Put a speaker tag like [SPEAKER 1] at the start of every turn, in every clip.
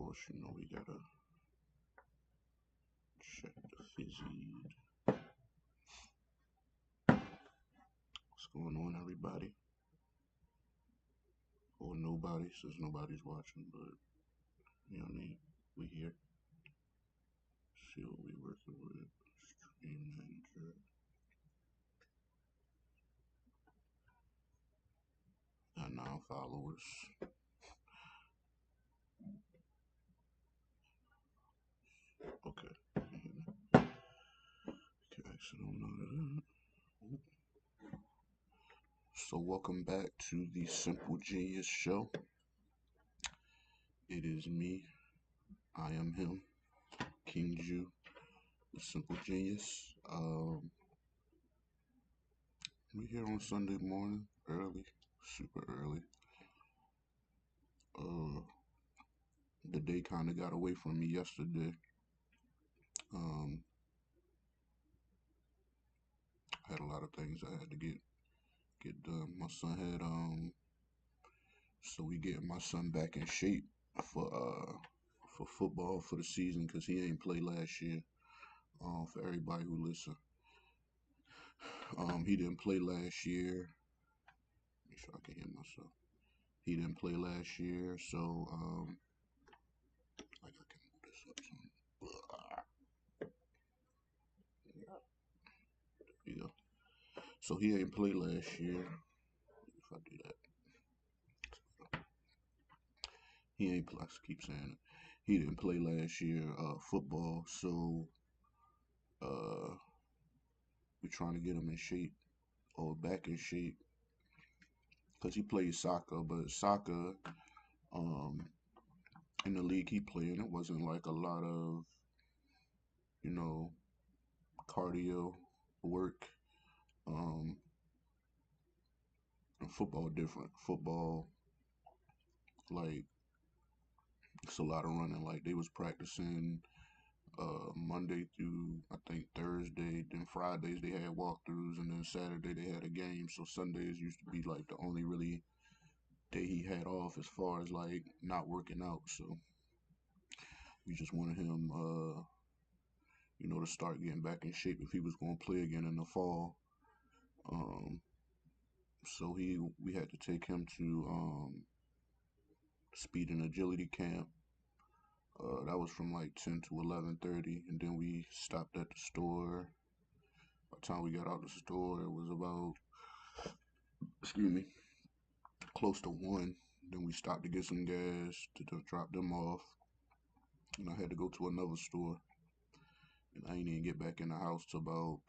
[SPEAKER 1] course, we gotta check the fizzy. What's going on, everybody? Or nobody, since nobody's watching, but you know what I mean? We here. See what we working with. Stream manager. Got 9 followers. Okay. Okay, so none of that. So welcome back to the Simple Genius Show. It is me. I am him. King Jew, the Simple Genius. We here on Sunday morning, early, super early. The day kind of got away from me yesterday. Um, had a lot of things I had to get done. My son had so we getting my son back in shape for football for the season because he ain't played last year. For everybody who listen, he didn't play last year. Make sure I can hear myself. He didn't play last year, so like I can move this up some. There you go. So he ain't played last year. If I do that, he ain't play. I keep saying it. He didn't play last year football, so uh, we're trying to get him in shape or back in shape because he plays soccer, but soccer um, in the league he played, it wasn't like a lot of you know cardio work. Um, and football different. Football like it's a lot of running. Like they was practicing Monday through I think Thursday. Then Fridays they had walkthroughs, and then Saturday they had a game. So Sundays used to be like the only really day he had off as far as like not working out. So we just wanted him, to start getting back in shape if he was going to play again in the fall. Um, so we had to take him to speed and agility camp. That was from like 10 to 11:30, and then we stopped at the store. By the time we got out the store, it was about, excuse me, close to 1. Then we stopped to get some gas to drop them off, and I had to go to another store, and I didn't even get back in the house till about,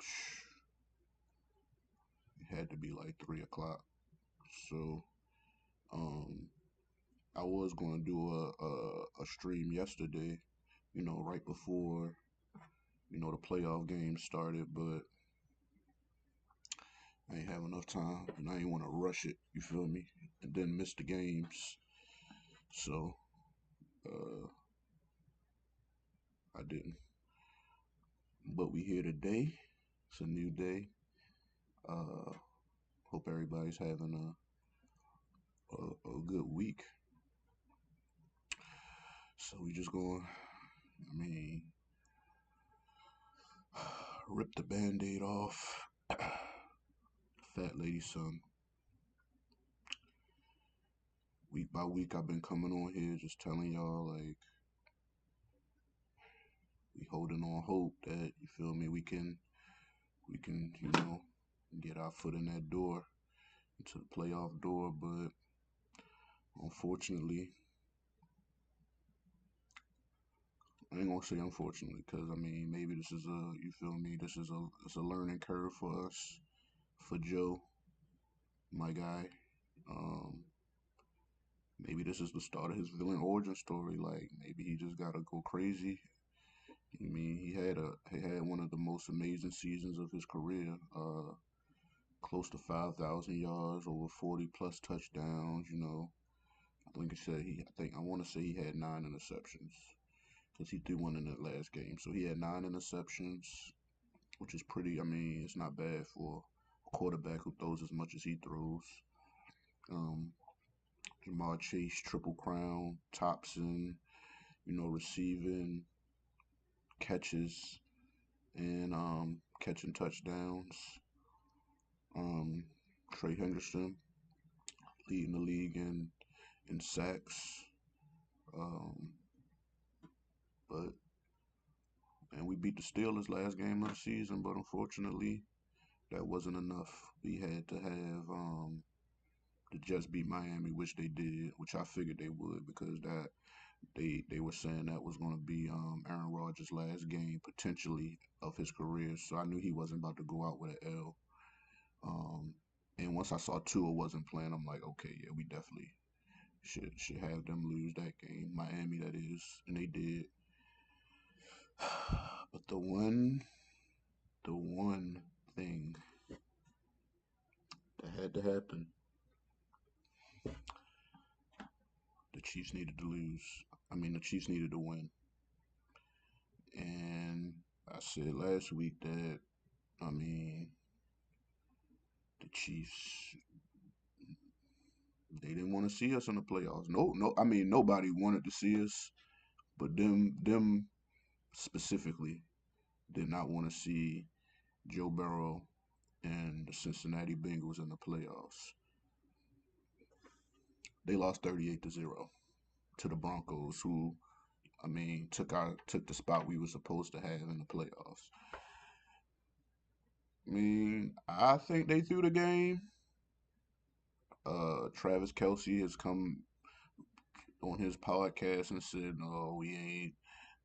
[SPEAKER 1] it had to be like 3 o'clock. So, um, I was going to do a stream yesterday, right before, the playoff game started, but I ain't have enough time, and I ain't want to rush it. You feel me? And then miss the games. So uh, I didn't. But we here today. It's a new day. Uh, hope everybody's having a good week. So we just going. I mean, rip the band-aid off. Fat lady son. Week by week, I've been coming on here just telling y'all like we holding on hope that you feel me. We can get our foot in that door into the playoff door, but unfortunately, I ain't gonna say unfortunately, cause I mean maybe this is you feel me, this is a learning curve for us, for Joe, my guy. Um, maybe this is the start of his villain origin story. Like maybe he just gotta go crazy. I mean he had one of the most amazing seasons of his career. Close to 5,000 yards, over 40 plus touchdowns. I want to say he had 9 interceptions because he threw one in that last game. So he had 9 interceptions, which is pretty. I mean, it's not bad for a quarterback who throws as much as he throws. Um, Ja'Marr Chase, Triple Crown, Thompson. receiving catches and catching touchdowns. Um, Trey Henderson leading the league in sacks. Um, but and we beat the Steelers last game of the season, but unfortunately that wasn't enough. We had to have the Jets beat Miami, which they did, which I figured they would because that they were saying that was going to be Aaron Rodgers' last game potentially of his career. So I knew he wasn't about to go out with an L. Um, and once I saw Tua wasn't playing, I'm like, okay, yeah, we definitely should have them lose that game, Miami that is, and they did. But the one thing that had to happen, the Chiefs needed to lose. I mean, the Chiefs needed to win. And I said last week that I mean the Chiefs they didn't want to see us in the playoffs. No, no, I mean nobody wanted to see us, but them specifically did not want to see Joe Burrow and the Cincinnati Bengals in the playoffs. They lost 38-0 to the Broncos, who I mean took the spot we were supposed to have in the playoffs. I mean, I think they threw the game. Travis Kelsey has come on his podcast and said, "No, we ain't.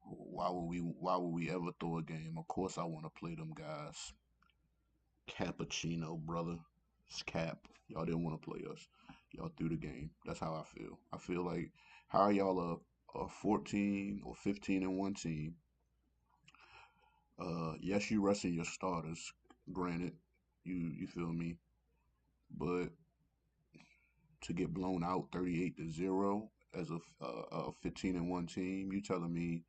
[SPEAKER 1] Why would we ever throw a game? Of course, I want to play them guys. Cappuccino, brother. It's Cap. Y'all didn't want to play us. Y'all threw the game. That's how I feel. I feel like how are y'all a 14 or 15-1 team? Yes, you resting your starters. Granted, you feel me, but to get blown out 38-0 as a 15-1 team, you telling me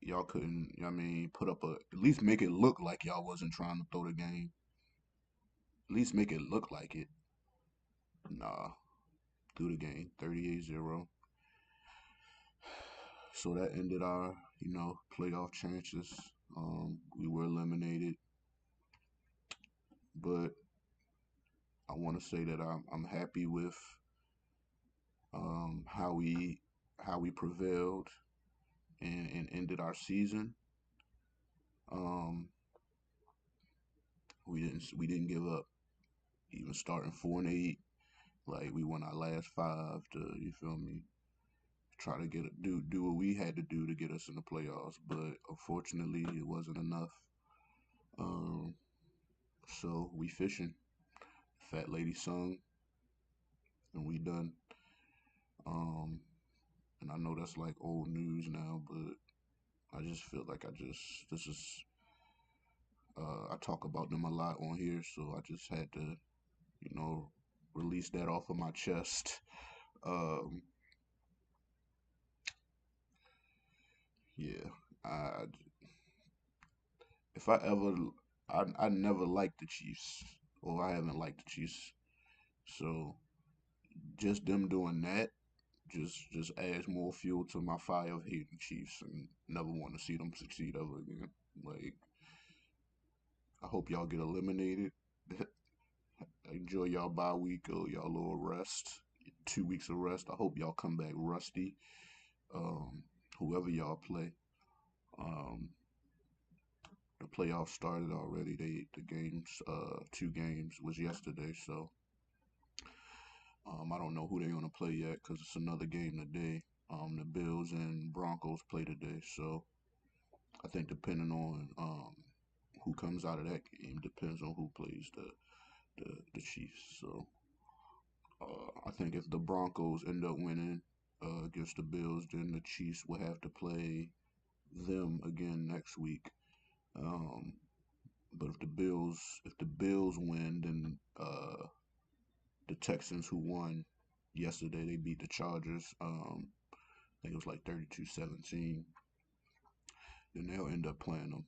[SPEAKER 1] y'all couldn't? I mean, put up at least make it look like y'all wasn't trying to throw the game. At least make it look like it. Nah, through the game 38-0. So that ended our playoff chances. We were eliminated, but I want to say that I'm happy with how we prevailed and ended our season. Um, we didn't give up. Even starting 4-8, like we won our last five to you feel me, try to do what we had to do to get us in the playoffs. But unfortunately, it wasn't enough. Um, so we fishing. Fat lady sung, and we done. Um, and I know that's like old news now, but I just feel like this is I talk about them a lot on here, so I just had to you know release that off of my chest. Um, yeah, I if I ever I never liked the Chiefs, or I haven't liked the Chiefs, so just them doing that just adds more fuel to my fire of hating the Chiefs and never want to see them succeed ever again. Like I hope y'all get eliminated. Enjoy y'all bye week or y'all little rest, 2 weeks of rest. I hope y'all come back rusty. Um, Whoever y'all play. Um, the playoffs started already. The games, 2 games was yesterday. So I don't know who they're gonna play yet because it's another game today. The Bills and Broncos play today. So I think depending on who comes out of that game depends on who plays the Chiefs. So I think if the Broncos end up winning against the Bills, then the Chiefs will have to play them again next week. Um, but if the Bills win, then the Texans who won yesterday, they beat the Chargers. I think it was like 32-17. Then they'll end up playing them,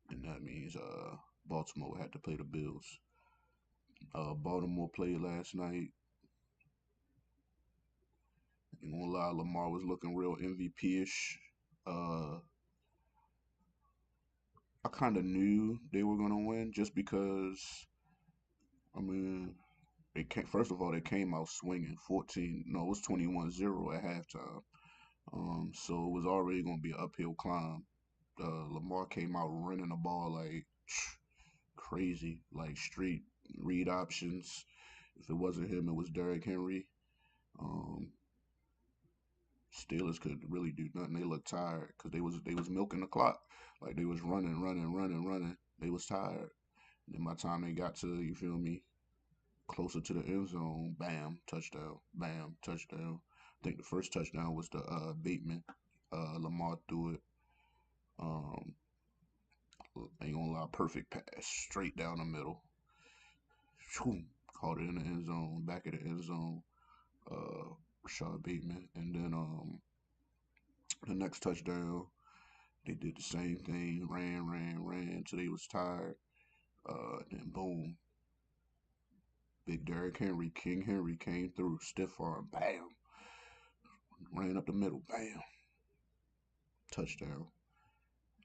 [SPEAKER 1] and that means Baltimore had to play the Bills. Baltimore played last night, Ain't gonna lie, Lamar was looking real MVP-ish. Uh, I kind of knew they were gonna win just because. I mean, they came, first of all, they came out swinging 14. No, it was 21-0 at halftime. So it was already gonna be an uphill climb. Lamar came out running the ball like crazy, like straight read options. If it wasn't him, it was Derrick Henry. Um, Steelers could really do nothing. They looked tired because they was milking the clock, like they was running, running, running, running. They was tired. Then by the time they got to, you feel me, closer to the end zone, bam, touchdown, bam, touchdown. I think the first touchdown was the Bateman. Lamar threw it. Um, ain't gonna lie, perfect pass, straight down the middle. Caught it in the end zone, back of the end zone. Uh, Rashad Bateman, and then the next touchdown, they did the same thing, ran, ran, ran until they was tired. Then boom, big Derrick Henry, King Henry came through, stiff arm, bam, ran up the middle, bam, touchdown.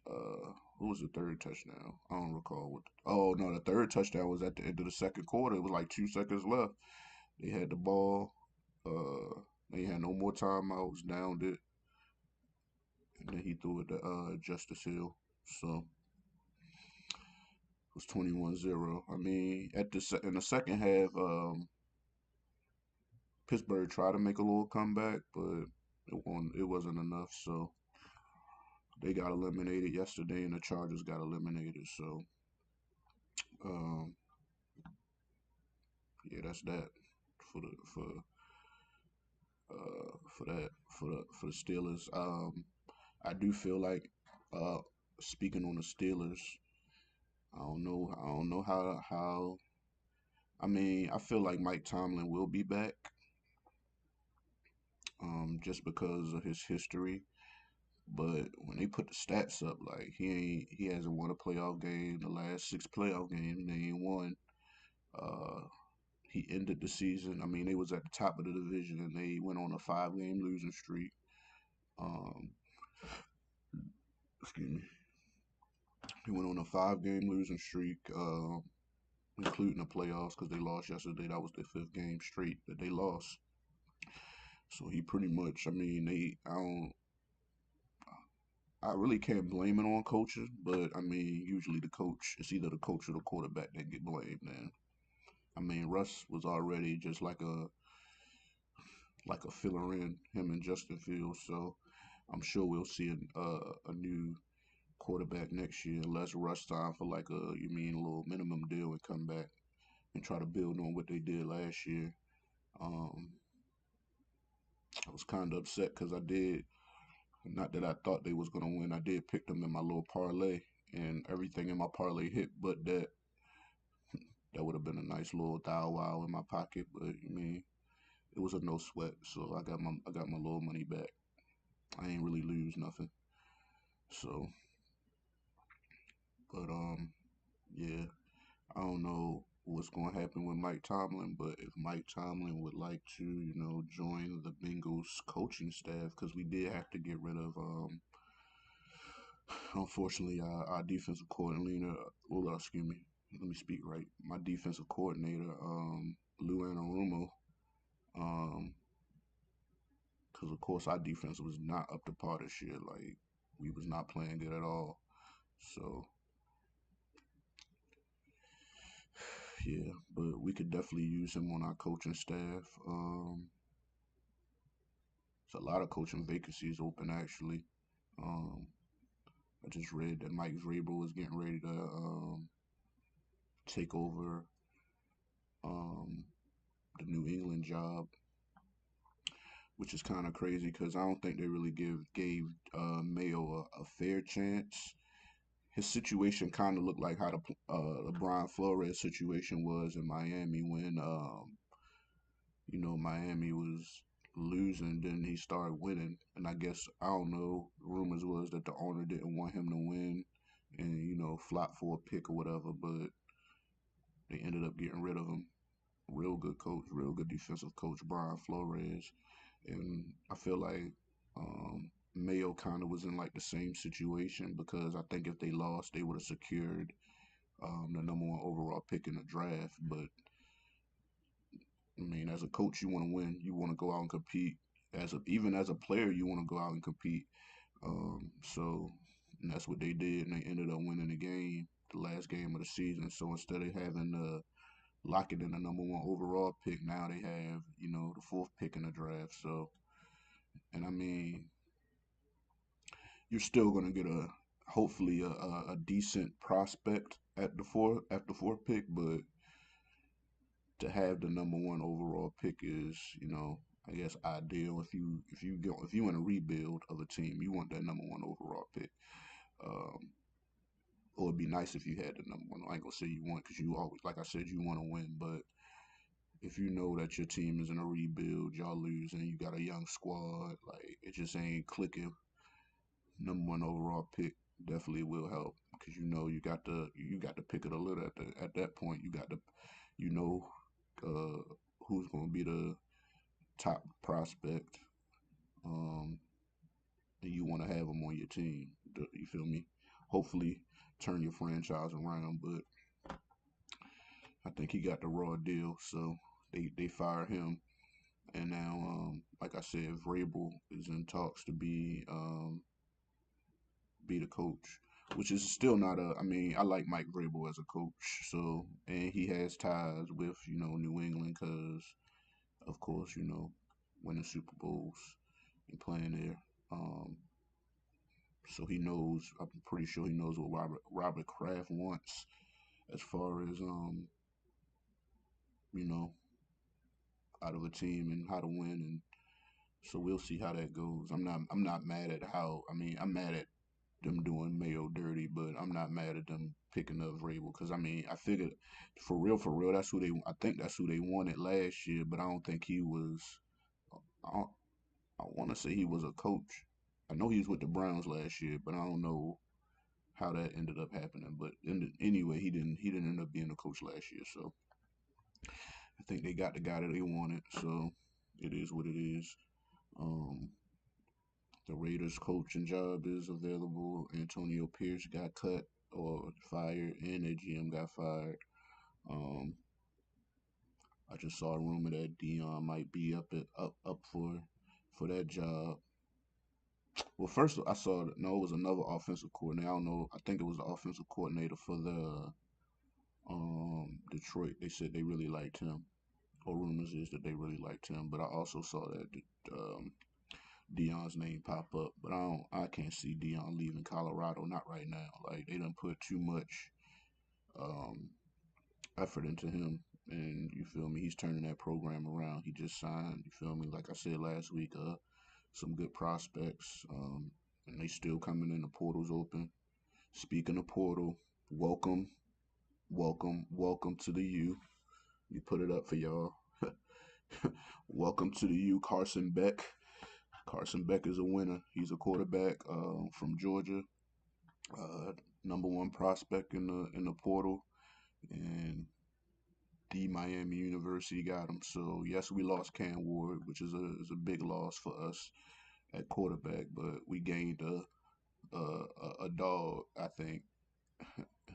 [SPEAKER 1] Who was the third touchdown? I don't recall what. Oh no, the third touchdown was at the end of the second quarter. It was like 2 seconds left. They had the ball. They had no more timeouts. Downed it, and then he threw it to Justice Hill. So it was 21-0. I mean, in the second half, Pittsburgh tried to make a little comeback, but it wasn't enough. So they got eliminated yesterday, and the Chargers got eliminated. So um, yeah, that's that for the for the Steelers. I do feel like uh, speaking on the Steelers, I don't know how. I mean, I feel like Mike Tomlin will be back, just because of his history. But when they put the stats up, like he hasn't won a playoff game. The last 6 playoff games, they ain't won. Uh, he ended the season. I mean, they was at the top of the division and they went on a 5 game losing streak. Um, excuse me. He went on a 5 game losing streak, including the playoffs because they lost yesterday. That was their 5th game straight that they lost. So he pretty much, I mean, I really can't blame it on coaching, but I mean, usually the coach, it's either the coach or the quarterback that get blamed. And I mean, Russ was already just like a filler in him and Justin Fields. So I'm sure we'll see a new quarterback next year unless Russ sign for like a little minimum deal and come back and try to build on what they did last year. Um, I was kind of upset because I did, not that I thought they was gonna win. I did pick them in my little parlay, and everything in my parlay hit, but that would have been a nice little thou wow in my pocket. But I mean, it was a no sweat, so I got my little money back. I ain't really lose nothing. So, but yeah, I don't know what's going to happen with Mike Tomlin, but if Mike Tomlin would like to, join the Bengals coaching staff, because we did have to get rid of, unfortunately, our defensive coordinator. Well, excuse me, let me speak right. My defensive coordinator, Lou Anarumo, um, because of course our defense was not up to par this year. Like we was not playing good at all. So yeah, but we could definitely use him on our coaching staff. There's a lot of coaching vacancies open actually. Um, I just read that Mike Vrabel is getting ready to take over um, the New England job, which is kind of crazy because I don't think they really gave Mayo a fair chance. His situation kind of looked like how the Brian Flores situation was in Miami when Miami was losing, then he started winning, and I guess I don't know. Rumors was that the owner didn't want him to win, and flop for a pick or whatever, but they ended up getting rid of him. Real good coach, real good defensive coach, Brian Flores. And I feel like Mayo kind of was in like the same situation because I think if they lost, they would have secured the number one overall pick in the draft. But I mean, as a coach, you want to win. You want to go out and compete. Even as a player, you want to go out and compete. So and that's what they did, and they ended up winning the game, the last game of the season. So instead of having Lockett in the number one overall pick, now they have the fourth pick in the draft. So, and I mean, you're still gonna get a hopefully a decent prospect at the fourth pick, but to have the number one overall pick is, I guess ideal if you in a rebuild of a team, you want that number one overall pick. Um, or it'd be nice if you had the number one. I ain't gonna say you want because you always, like I said, you want to win. But if you know that your team is in a rebuild, y'all lose, and you got a young squad, like it just ain't clicking. Number one overall pick definitely will help because you got the pick of the litter at that point. You got the you know uh, who's gonna be the top prospect, um, and you want to have them on your team. You feel me? Hopefully, turn your franchise around. But I think he got the raw deal, so they fired him, and now, like I said, Vrabel is in talks to be the coach, which is still not a. I mean, I like Mike Vrabel as a coach, so and he has ties with New England because, of course, winning Super Bowls and playing there. So he knows. I'm pretty sure he knows what Robert Kraft wants as far as you know out of a team and how to win, and so we'll see how that goes. I'm not mad at how. I mean, I'm mad at them doing Mayo dirty, but I'm not mad at them picking up Vrabel because I mean I figured for real that's who they I think that's who they wanted last year, but I don't think he was. I don't, I want to say he was a coach. I know he was with the Browns last year, but I don't know how that ended up happening. But anyway, he didn't end up being a coach last year, so I think they got the guy that they wanted. So it is what it is. Um, the Raiders coaching job is available. Antonio Pierce got cut or fired, and their GM got fired. Um, I just saw a rumor that Dion might be up for that job. Well, first I saw that no, it was another offensive coordinator. I don't know. I think it was the offensive coordinator for the Detroit. They said they really liked him, or rumors is that they really liked him. But I also saw that Dion's name pop up. But I can't see Dion leaving Colorado. Not right now. Like they done put too much um, effort into him. And you feel me? He's turning that program around. He just signed. You feel me? Like I said last week, some good prospects. And they still coming in. The portal's open. Speaking of portal, welcome, welcome to the U. You put it up for y'all. Welcome to the U, Carson Beck. Carson Beck is a winner. He's a quarterback from Georgia, uh, number one prospect in the portal, and the Miami University got him. So yes, we lost Cam Ward, which is a big loss for us at quarterback, but we gained a dog, I think,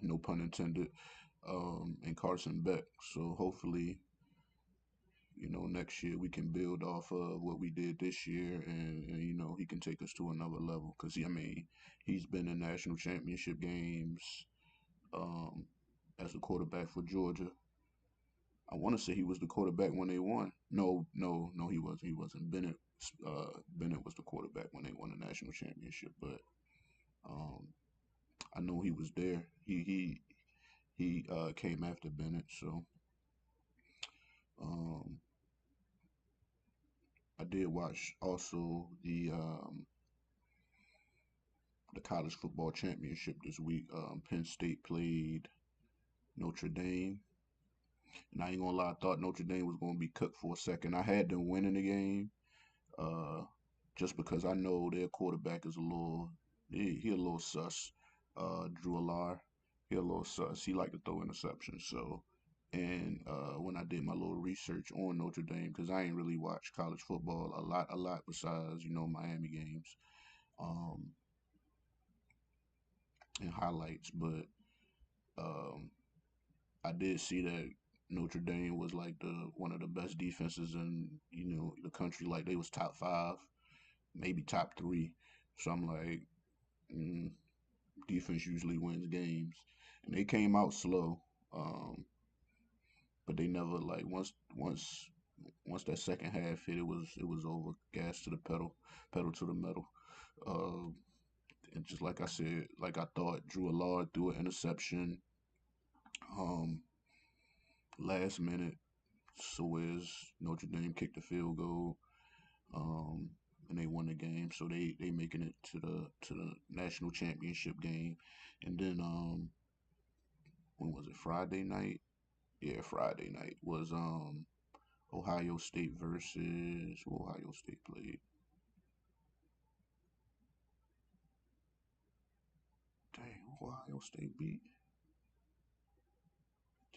[SPEAKER 1] no pun intended, in Carson Beck. So hopefully, next year we can build off of what we did this year, and he can take us to another level. Cause I mean, he's been in national championship games um, as a quarterback for Georgia. I want to say he was the quarterback when they won. No, no, no, he wasn't. He wasn't. Bennett was the quarterback when they won the national championship. But um, I know he was there. He came after Bennett. So um, I did watch also the college football championship this week. Penn State played Notre Dame, and I ain't gonna lie, I thought Notre Dame was gonna be cooked for a second. I had them winning the game, uh, just because I know their quarterback is he a little sus. Drew Alar, he a little sus. He like to throw interceptions. So, And when I did my little research on Notre Dame, because I ain't really watched college football a lot besides Miami games, um, and highlights, but um, I did see that Notre Dame was like the one of the best defenses in the country. Like they was top five, maybe top three. So I'm like, mm, defense usually wins games, and they came out slow. Um, but they never like once that second half hit, it was over. Gas to the pedal, pedal to the metal. Uh, and just like I said, like I thought, Drew Allard threw an interception. Um, last minute, Suez Notre Dame kicked the field goal. Um, and they won the game, so they making it to the national championship game. And then when was it? Friday night? Yeah, Friday night was Ohio State versus who Ohio State played. Dang, who Ohio State beat.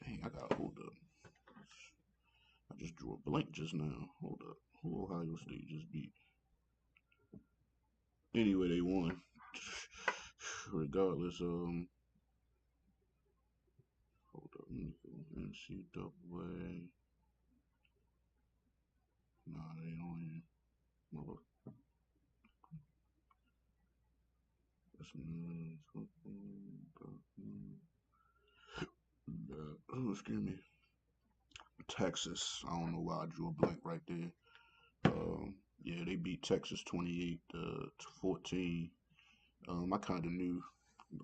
[SPEAKER 1] Dang, I gotta hold up. I just drew a blank just now. Hold up. Who Ohio State just beat? Anyway, they won. Regardless, hold up. Let me go NCAA. Nah, they don't even. Mother. That's oh, excuse me. Texas. I don't know why I drew a blank right there. Yeah, they beat Texas 28 to 14. I kind of knew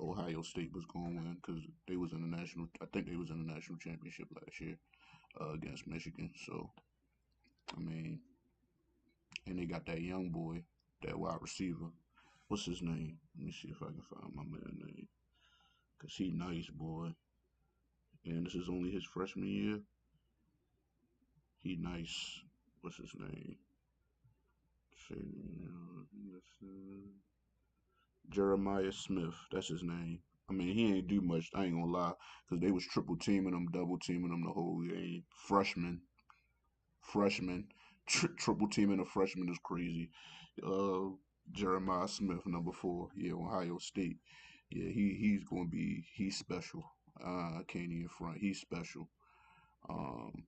[SPEAKER 1] Ohio State was going to win because they was in the national. I think they was in the national championship last year against Michigan. So I mean, and they got that young boy, that wide receiver. What's his name? Let me see if I can find my man name. Cause he nice boy, and this is only his freshman year. He nice. What's his name? Jeremiah Smith. That's his name. I mean, he ain't do much. I ain't gonna lie, because they was triple teaming him, double teaming him the whole game. Freshman, triple teaming a freshman is crazy. Uh, Jeremiah Smith, number 4. Yeah, Ohio State. Yeah, he's special. I can't even front. He's special. Um,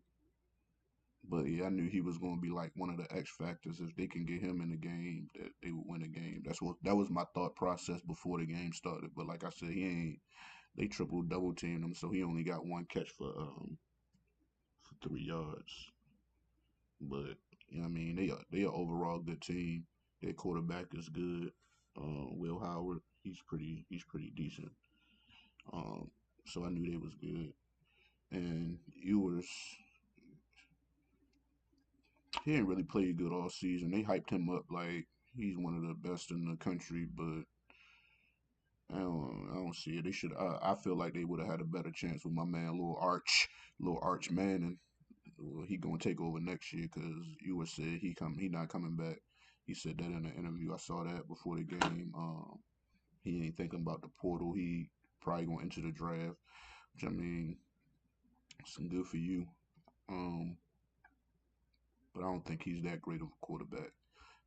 [SPEAKER 1] but yeah, I knew he was going to be like one of the X factors. If they can get him in the game, that they would win the game. That was my thought process before the game started. But like I said, he ain't. They triple double teamed him, so he only got one catch for 3 yards. But you know what I mean, they are overall good team. Their quarterback is good. Will Howard, he's pretty decent. Um, so I knew they was good. And Ewers, he ain't really played good all season. They hyped him up like he's one of the best in the country, but I don't see it. They should. I feel like they would have had a better chance with my man, little Arch Manning. He gonna take over next year because Ewers said he not coming back. He said that in an interview. I saw that before the game. He ain't thinking about the portal. He probably gonna enter the draft. Which I mean, some good for you. Um, but I don't think he's that great of a quarterback.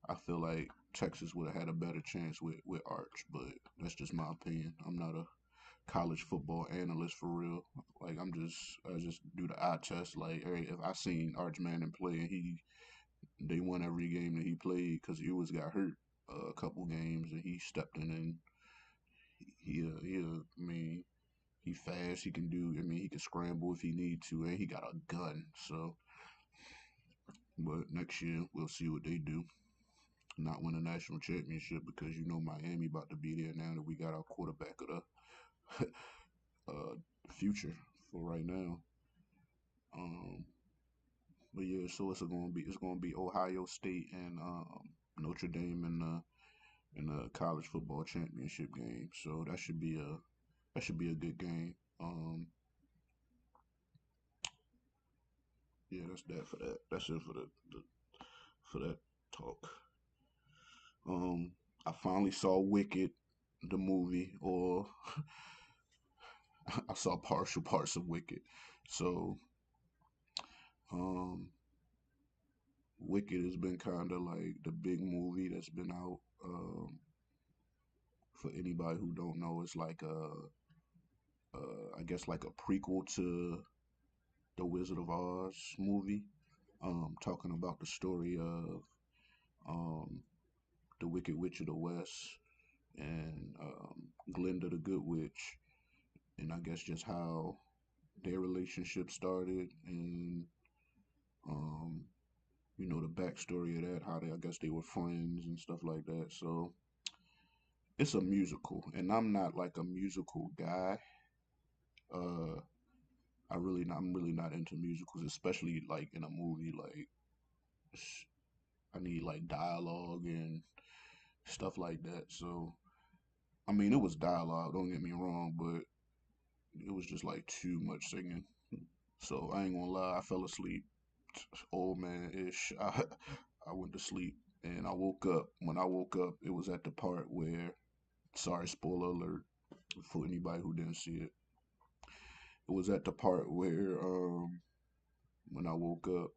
[SPEAKER 1] I feel like Texas would have had a better chance with Arch, but that's just my opinion. I'm not a college football analyst for real. Like I just do the eye test. Like, hey, if I seen Arch Manning play and they won every game that he played because he always got hurt a couple games and he stepped in and I mean he fast. He can do. I mean he can scramble if he need to, and he got a gun. So, but next year we'll see what they do. Not win a national championship because Miami about to be there now that we got our quarterback of the future for right now. Um, but yeah, so it's gonna be Ohio State and Notre Dame in the college football championship game. So that should be a good game. Yeah, that's that for that. That's it for that talk. Um, I finally saw Wicked, the movie, or I saw partial parts of Wicked. So Um, Wicked has been kind of like the big movie that's been out. For anybody who don't know, it's like I guess like a prequel to the Wizard of Oz movie. Talking about the story of um the Wicked Witch of the West and Glinda the Good Witch, and I guess just how their relationship started and um the backstory of that, how they I guess they were friends and stuff like that. So it's a musical, and I'm not like a musical guy. Uh, I'm really not into musicals, especially like in a movie. Like I need like dialogue and stuff like that. So I mean, it was dialogue. Don't get me wrong, but it was just like too much singing. So I ain't gonna lie, I fell asleep. Old man ish. I went to sleep and I woke up. When I woke up, it was at the part where, sorry, spoiler alert for anybody who didn't see it. It was at the part where when I woke up,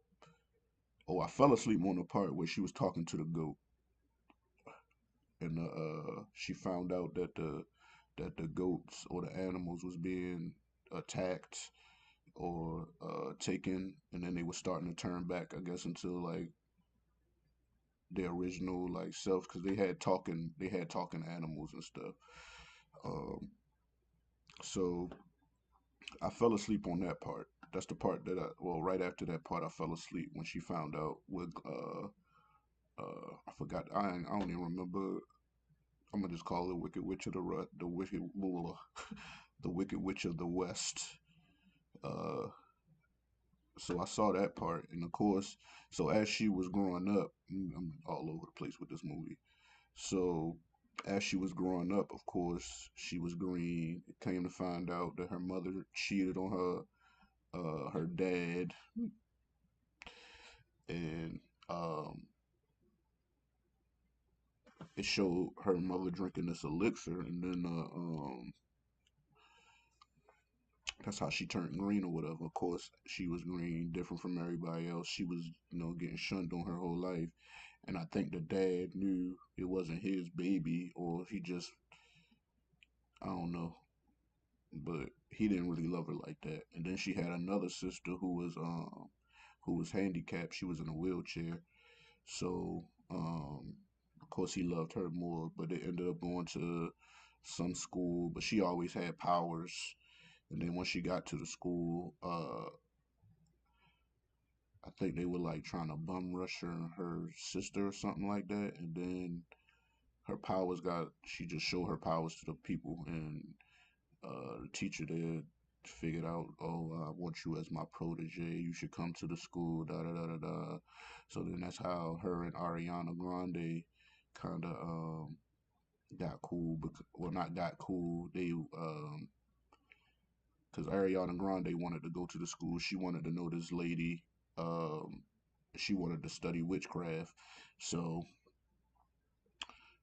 [SPEAKER 1] oh, I fell asleep on the part where she was talking to the goat, and she found out that the goats or the animals was being attacked or taken, and then they were starting to turn back, I guess, until like their original like self, because they had talking animals and stuff. Um, so I fell asleep on that part. That's the part that right after that part, I fell asleep when she found out what I forgot. I don't even remember. I'm gonna just call it Wicked Witch of the Wicked the Wicked Witch of the West. Uh, so I saw that part, and of course, so as she was growing up, I'm all over the place with this movie. So as she was growing up, of course, she was green. It came to find out that her mother cheated on her dad, and um, it showed her mother drinking this elixir, and then that's how she turned green or whatever. Of course, she was green, different from everybody else. She was, getting shunned on her whole life, and I think the dad knew it wasn't his baby, or he just, I don't know, but he didn't really love her like that. And then she had another sister who was handicapped. She was in a wheelchair, so of course he loved her more. But they ended up going to some school, but she always had powers. And then when she got to the school, I think they were like trying to bum rush her and her sister or something like that. And then she just showed her powers to the people. And the teacher there figured out, oh, I want you as my protege. You should come to the school, da da da da da. So then that's how her and Ariana Grande kind of got cool. Well, not got cool. They because Ariana Grande wanted to go to the school. She wanted to know this lady. Um, she wanted to study witchcraft. So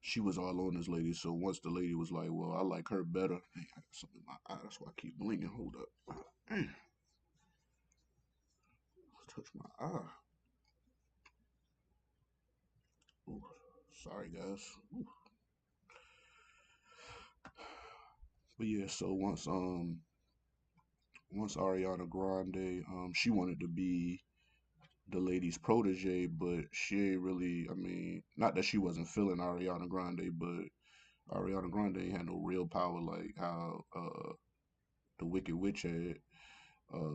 [SPEAKER 1] she was all on this lady. So once the lady was like, "Well, I like her better," hey, I got something in my eye. That's why I keep blinking. Hold up. Hey, touch my eye. Ooh, sorry, guys. Ooh. But yeah, so once Ariana Grande, she wanted to be the lady's protege, but she ain't really. I mean, not that she wasn't feeling Ariana Grande, but Ariana Grande ain't had no real power like how the Wicked Witch had.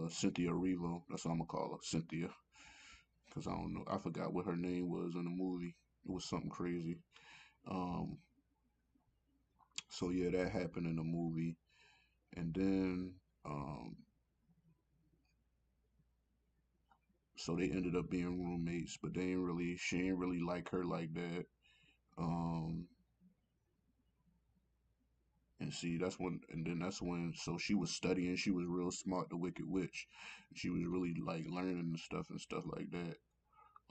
[SPEAKER 1] Cynthia Erivo. That's what I'm gonna call her, Cynthia, because I don't know. I forgot what her name was in the movie. It was something crazy. Um, so yeah, that happened in the movie, and then so they ended up being roommates, but she ain't really like her like that. Um, and see, that's when, so she was studying. She was real smart, the Wicked Witch. She was really like learning and stuff like that.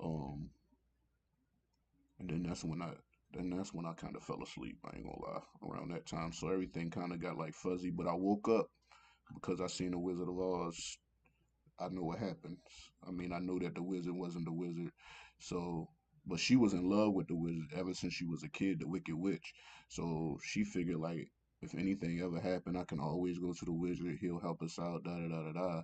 [SPEAKER 1] Um, and then that's when I kind of fell asleep. I ain't gonna lie, around that time. So everything kind of got like fuzzy. But I woke up because I seen the Wizard of Oz I know what happens. I mean, I know that the wizard wasn't the wizard. So, but she was in love with the wizard ever since she was a kid, the Wicked Witch. So she figured like, if anything ever happened, I can always go to the wizard. He'll help us out. Da da da da da.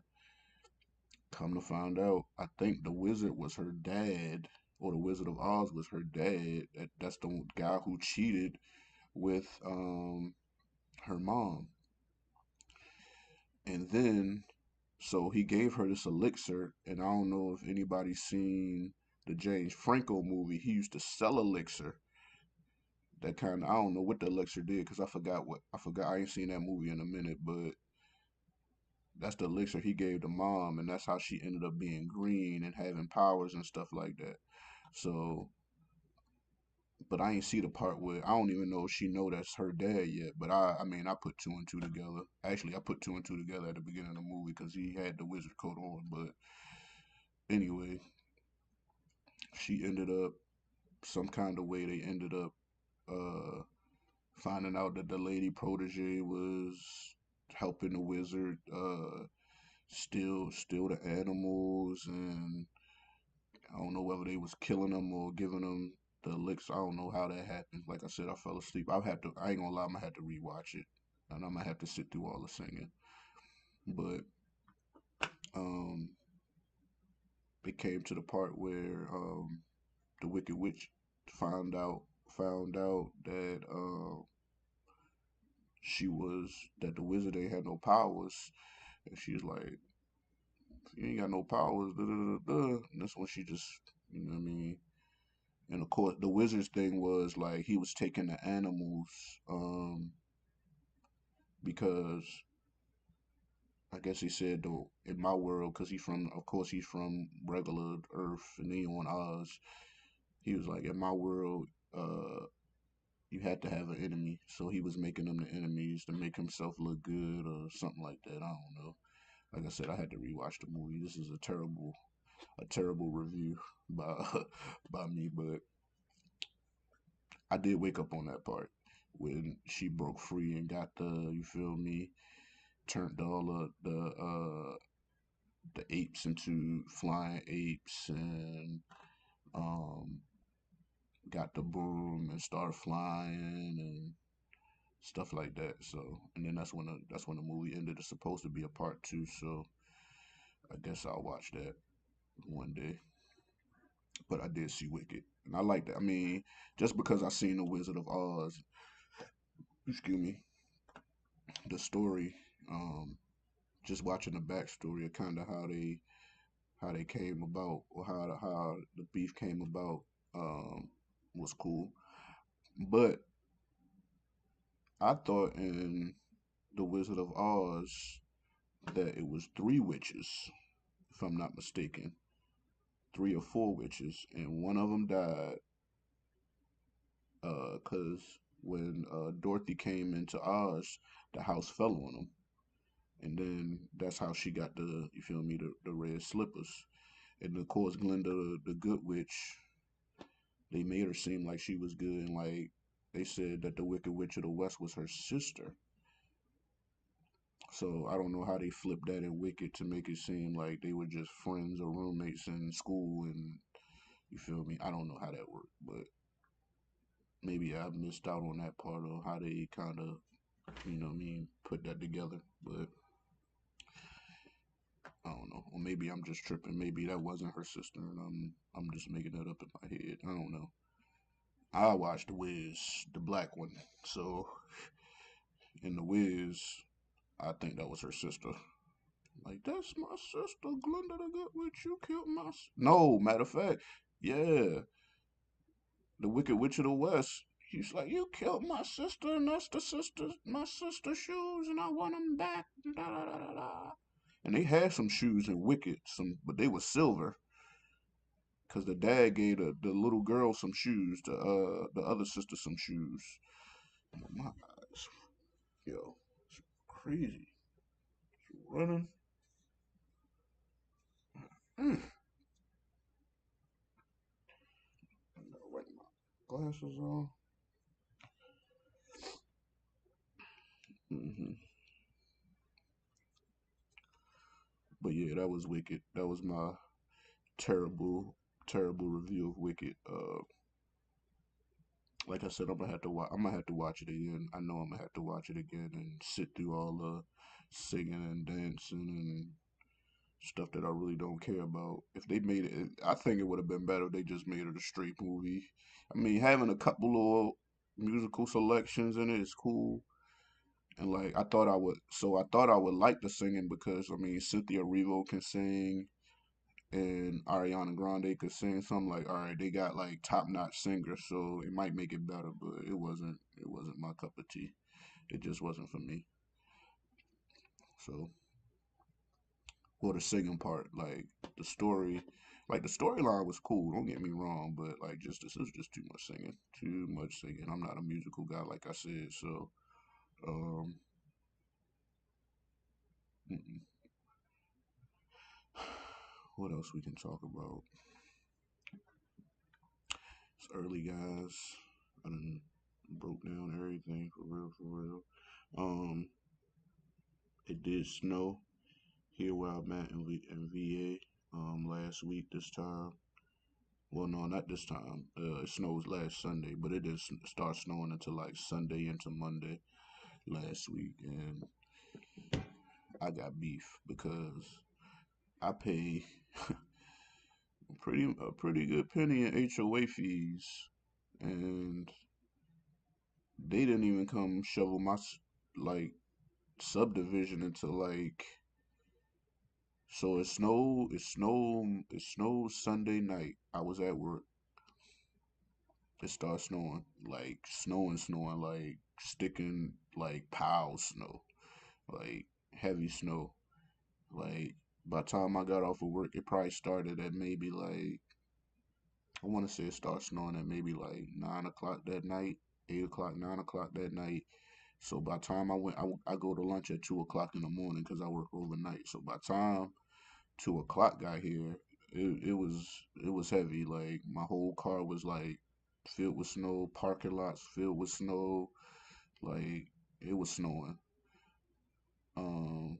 [SPEAKER 1] Come to find out, I think the wizard was her dad, or the Wizard of Oz was her dad. That's the guy who cheated with her mom. And then, so he gave her this elixir, and I don't know if anybody's seen the James Franco movie. He used to sell elixir. That kind of, I don't know what the elixir did because I forgot. I ain't seen that movie in a minute, but that's the elixir he gave the mom, and that's how she ended up being green and having powers and stuff like that. So, but I ain't see the part where I don't even know if she know that's her dad yet. But I mean, I put two and two together. Actually, I put two and two together at the beginning of the movie because he had the wizard coat on. But anyway, she ended up some kind of way. They ended up uh, finding out that the lady protege was helping the wizard steal the animals, and I don't know whether they was killing them or giving them the licks. I don't know how that happened. Like I said, I fell asleep. I ain't gonna lie, I'm gonna have to rewatch it, and I'm gonna have to sit through all the singing. But um, it came to the part where the Wicked Witch found out that she was that the wizard ain't had no powers, and she was like, "You ain't got no powers." Da, da, da, da. And that's when she just, you know what I mean. And of course, the wizard's thing was like he was taking the animals because I guess he said though in my world, because of course he's from regular Earth and he on Oz. He was like, in my world, you had to have an enemy, so he was making them the enemies to make himself look good or something like that. I don't know. Like I said, I had to rewatch the movie. This is a terrible review by by me, but I did wake up on that part when she broke free and got you feel me, turned all of the apes into flying apes and um got the broom and started flying and stuff like that. So, and then that's when the movie ended. It's supposed to be a part two, so I guess I'll watch that one day. But I did see Wicked, and I like that. I mean, just because I seen the Wizard of Oz, excuse me, the story, um, just watching the backstory of kind of how they came about or how the beef came about was cool. But I thought in the Wizard of Oz that it was three witches, if I'm not mistaken, three or four witches, and one of them died because when Dorothy came into Oz, the house fell on them, and then that's how she got you feel me the red slippers. And of course, Glinda the Good Witch, they made her seem like she was good, and like they said that the Wicked Witch of the West was her sister. So I don't know how they flipped that in Wicked to make it seem like they were just friends or roommates in school, and you feel me? I don't know how that worked, but maybe I missed out on that part of how they kind of, you know, what I mean, put that together. But I don't know, or maybe I'm just tripping. Maybe that wasn't her sister, and I'm just making that up in my head. I don't know. I watched The Wiz, the black one. So in The Wiz, I think that was her sister. Like, that's my sister, Glinda the Good Witch. You killed my. No, matter of fact, yeah, the Wicked Witch of the West. She's like, you killed my sister, and that's my sister's shoes, and I want them back. Da, da, da, da, da. And they had some shoes in Wicked, but they were silver, cause the dad gave the little girl some shoes, the other sister some shoes. Oh my eyes, yo, it's crazy. Running. Mm. I gotta wipe my glasses on. Hmm. But yeah, yeah, that was Wicked. That was my terrible, terrible review of Wicked. Like I said, I'm gonna have to watch. I'm gonna have to watch it again. I know I'm gonna have to watch it again and sit through all the singing and dancing and stuff that I really don't care about. If they made it, I think it would have been better if they just made it a straight movie. I mean, having a couple of musical selections in it is cool. And like I thought I would like the singing because I mean Cynthia Erivo can sing and Ariana Grande could sing. So I'm like, all right, they got like top notch singers, so it might make it better. But it wasn't. It wasn't my cup of tea. It just wasn't for me. So for the singing part, the story, like the storyline was cool. Don't get me wrong, but like just this was just too much singing. Too much singing. I'm not a musical guy, like I said. So um, mm-mm. What else we can talk about? It's early, guys. I done broke down everything for real, for real. Um, it did snow here where I'm at in VA. Last week this time. Well, no, not this time. It snows last Sunday, but it didn't start snowing until like Sunday into Monday last week, and I got beef because I pay a pretty good penny in HOA fees, and they didn't even come shovel my like subdivision until like it snowed Sunday night. I was at work. It started snowing, snowing, like sticking like piles snow, like heavy snow. Like by the time I got off of work, it probably started at maybe like I want to say it started snowing at maybe like 9 o'clock that night, 8 o'clock, 9 o'clock that night. So by the time I go to lunch at 2 o'clock in the morning because I work overnight. So by the time 2 o'clock got here, it was heavy. Like my whole car was like filled with snow, parking lots filled with snow. Like it was snowing. Um,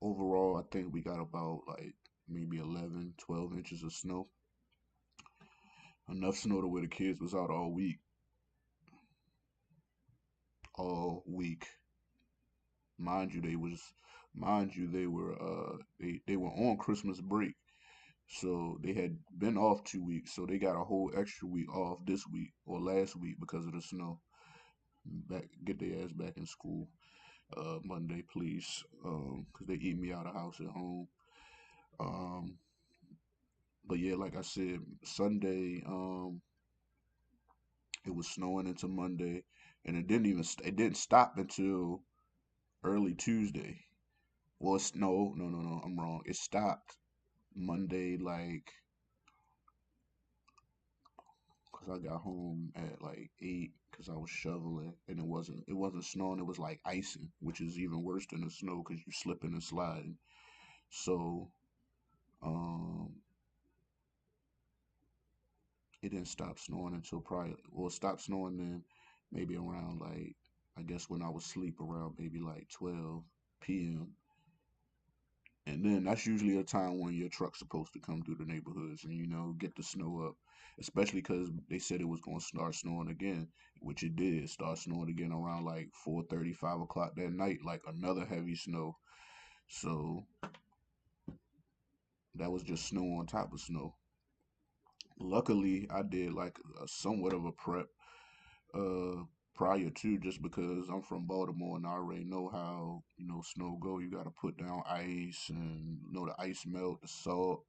[SPEAKER 1] Overall, I think we got about like maybe 11, 12 inches of snow. Enough snow to where the kids was out all week. Mind you, they were on Christmas break. So they had been off 2 weeks, so they got a whole extra week off this week or last week because of the snow. Get their ass back in school Monday, please, because they eat me out of house at home. Um, but yeah, like I said, Sunday, it was snowing into Monday, and it didn't stop until early Tuesday. Well, no, I'm wrong. It stopped Monday, like, cause I got home at like 8, cause I was shoveling, and it wasn't snowing. It was like icing, which is even worse than the snow, cause you slipping and sliding. So, um, it didn't stop snowing until probably, well, it stopped snowing then maybe around like, I guess when I was asleep around maybe like 12 p.m. And then that's usually a time when your truck's supposed to come through the neighborhoods and, get the snow up. Especially because they said it was going to start snowing again, which it did start snowing again around like 4:30, 5 o'clock that night, like another heavy snow. So that was just snow on top of snow. Luckily, I did like somewhat of a prep uh, prior to, just because I'm from Baltimore and I already know how, snow go. You got to put down ice and, the ice melt, the salt.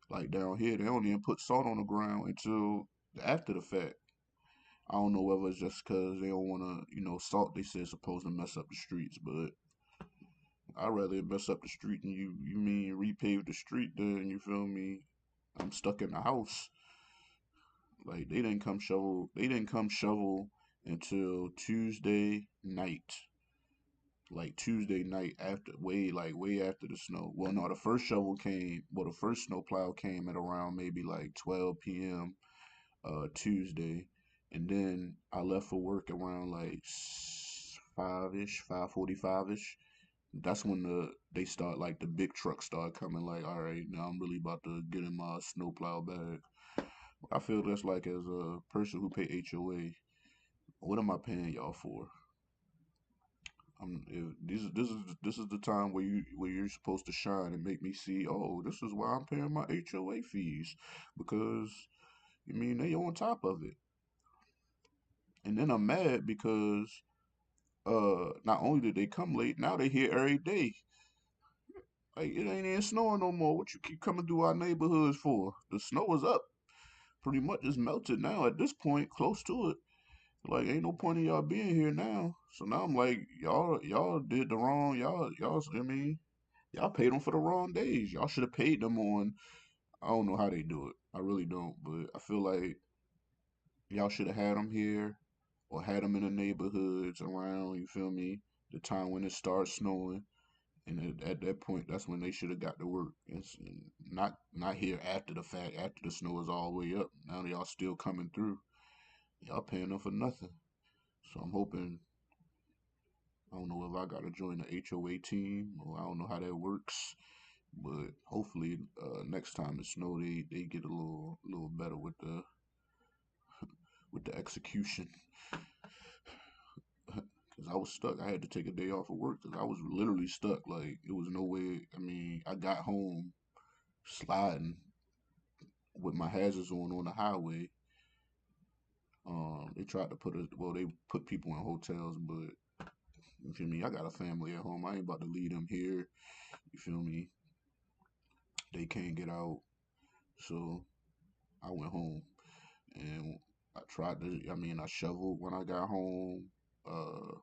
[SPEAKER 1] Like down here, they don't even put salt on the ground until after the fact. I don't know whether it's just because they don't want to, salt they say is supposed to mess up the streets, but I'd rather it mess up the street and you mean repave the street than, you feel me? I'm stuck in the house. Like they didn't come shovel until Tuesday night. Like Tuesday night after way after the snow. Well no, the first snow plow came at around maybe like 12 p.m. Tuesday, and then I left for work around like 5 ish, 5:45 ish, That's when they start like the big trucks start coming. Like, all right, now I'm really about to get in my snowplow bag. I feel that's like as a person who pay HOA, what am I paying y'all for? This is the time where you're supposed to shine and make me see. Oh, this is why I'm paying my HOA fees because I mean they on top of it. And then I'm mad because not only did they come late, now they here every day. Like it ain't even snowing no more. What you keep coming through our neighborhoods for? The snow is up. Pretty much it's melted now at this point, close to it. Like ain't no point in y'all being here now. So now I'm like, y'all did the wrong. Y'all. I mean, y'all paid them for the wrong days. Y'all should have paid them on. I don't know how they do it. I really don't. But I feel like y'all should have had them here, or had them in the neighborhoods around. You feel me? The time when it starts snowing. And at that point, that's when they should have got to work. It's not here after the fact, after the snow is all the way up. Now y'all still coming through. Y'all paying them for nothing. So I'm hoping. I don't know if I got to join the HOA team or I don't know how that works. But hopefully, next time it snow, they get a little better with the execution. Cause I was stuck. I had to take a day off of work because I was literally stuck. Like it was no way. I mean, I got home sliding with my hazards on the highway. They tried to put us. Well, they put people in hotels, but you feel me? I got a family at home. I ain't about to leave them here. You feel me? They can't get out, so I went home and I tried to. I mean, I shoveled when I got home. Uh,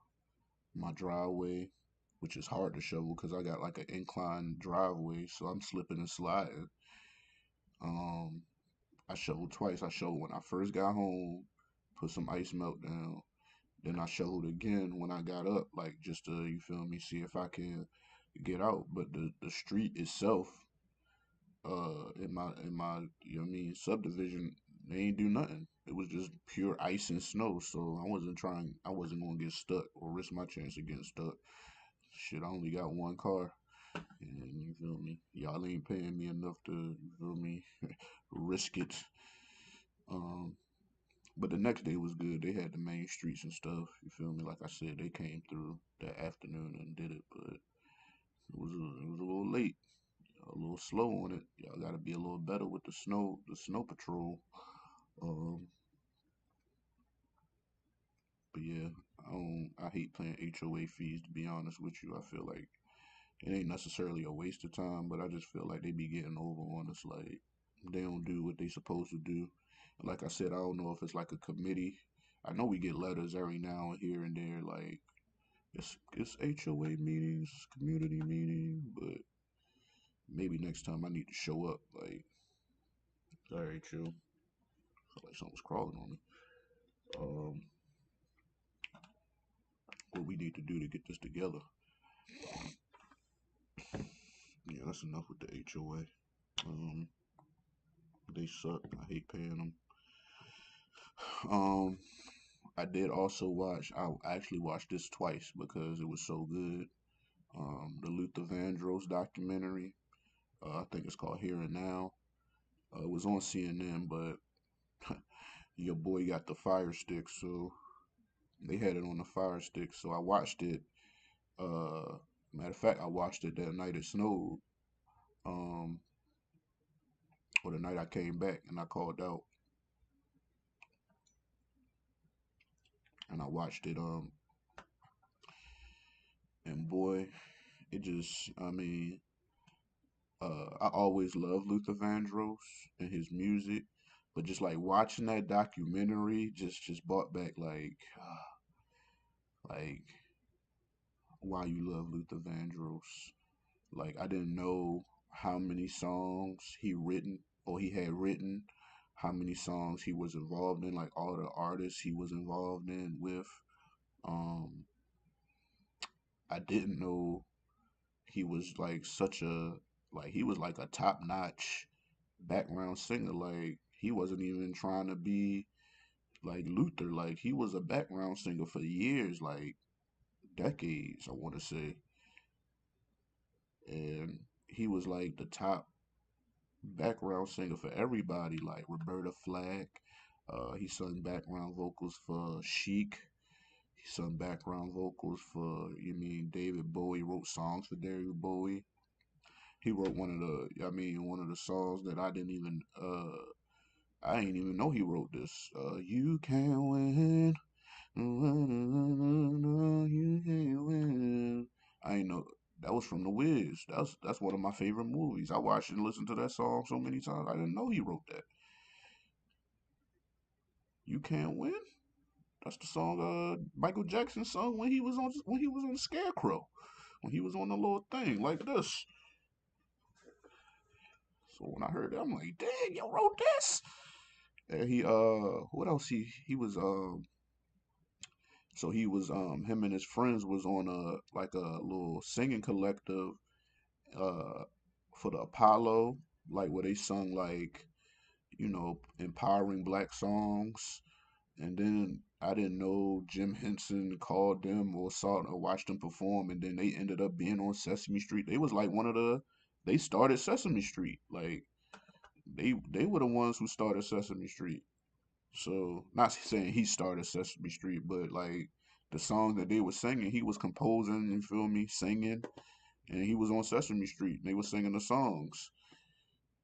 [SPEAKER 1] my driveway, which is hard to shovel because I got like an inclined driveway, so I'm slipping and sliding. Um, I shoveled twice. I shoveled when I first got home, put some ice melt down. Then I shoveled again when I got up, like just to, you feel me, see if I can get out. But the street itself, in my you know what I mean subdivision, they ain't do nothing. It was just pure ice and snow. So I wasn't gonna get stuck or risk my chance of getting stuck. Shit, I only got one car, and you feel me, y'all ain't paying me enough to, you feel me, risk it. Um, But the next day was good. They had the main streets and stuff. You feel me? Like I said, they came through that afternoon and did it, but it was a little late, a little slow on it. Y'all got to be a little better with the snow patrol. Um, but yeah, I hate paying HOA fees to be honest with you. I feel like it ain't necessarily a waste of time, but I just feel like they be getting over on us. Like they don't do what they supposed to do. And like I said, I don't know if it's like a committee. I know we get letters every now and here and there, like it's HOA meetings, community meeting, but maybe next time I need to show up. Like, all right, chill. Felt like something's crawling on me. Um, what we need to do to get this together. Yeah, that's enough with the HOA. Um, they suck. I hate paying them. Um, I did also watch. I actually watched this twice because it was so good. The Luther Vandross documentary. I think it's called Here and Now. It was on CNN, but your boy got the Fire Stick, so they had it on the Fire Stick. So I watched it. Uh, Matter of fact, I watched it that night it snowed. Um, or the night I came back and I called out and I watched it. And boy, it just, I mean, I always loved Luther Vandross and his music, but just like watching that documentary just brought back like why you love Luther Vandross. Like I didn't know how many songs he had written, how many songs he was involved in, like all the artists he was involved in with. Um, I didn't know he was like he was like a top notch background singer. Like he wasn't even trying to be like Luther. Like he was a background singer for years, like decades, I want to say. and he was like the top background singer for everybody, like Roberta Flack. He sung background vocals for Chic. He sung background vocals for, you mean, David Bowie wrote songs for David Bowie. He wrote one of the songs that I didn't even know he wrote this. You can win, you can win. I ain't know that was from The Wiz. That's one of my favorite movies. I watched and listened to that song so many times. I didn't know he wrote that. You can't win. That's the song Michael Jackson sung when he was on the Scarecrow, when he was on the little thing like this. So when I heard that, I'm like, dang, you wrote this. And what else he was so he was him and his friends was on a little singing collective uh for the Apollo, like where they sung like, empowering black songs. And then I didn't know Jim Henson called them or saw or watched them perform, and then they ended up being on Sesame Street. They was like they started Sesame Street. Like they were the ones who started Sesame Street. So not saying he started Sesame Street, but like the songs that they were singing, he was composing. You feel me? Singing, and he was on Sesame Street. And they were singing the songs,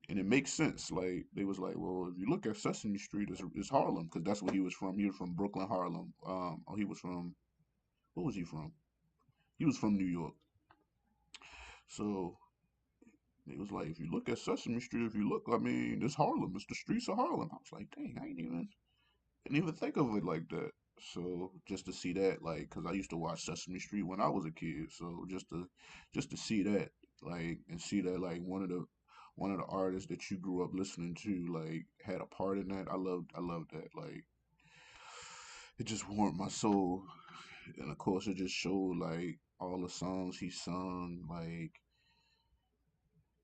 [SPEAKER 1] and it makes sense. Like they was like, well, if you look at Sesame Street, it's Harlem because that's where he was from. He was from Brooklyn, Harlem. Oh, he was from what was he from? He was from New York. So it was like, if you look at Sesame Street, if you look, I mean, it's Harlem. It's the streets of Harlem. I was like, dang, I didn't even think of it like that. So just to see that, like, cause I used to watch Sesame Street when I was a kid. So just to see that, like, and see that, like, one of the artists that you grew up listening to, like, had a part in that. I loved that. Like, it just warmed my soul. And of course, it just showed like all the songs he sung, like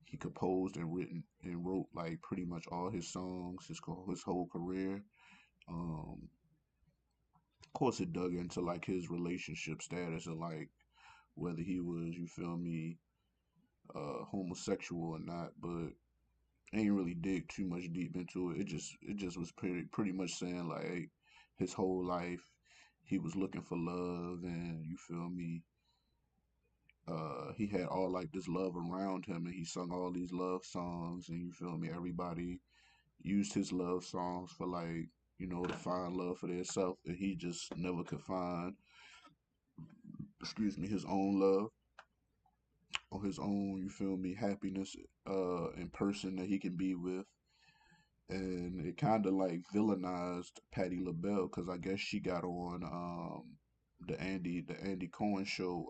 [SPEAKER 1] he composed and written and wrote like pretty much all his songs, his whole career. Of course, it dug into like his relationship status and like whether he was, you feel me, homosexual or not, but ain't really dig too much deep into it. It just was pretty much saying like his whole life he was looking for love, and you feel me, he had all like this love around him, and he sung all these love songs, and you feel me, everybody used his love songs for like, to find love for themselves, and he just never could find, excuse me, his own love or his own, you feel me, happiness in person that he can be with. And it kind of like villainized Patti LaBelle because I guess she got on the Andy Cohen show.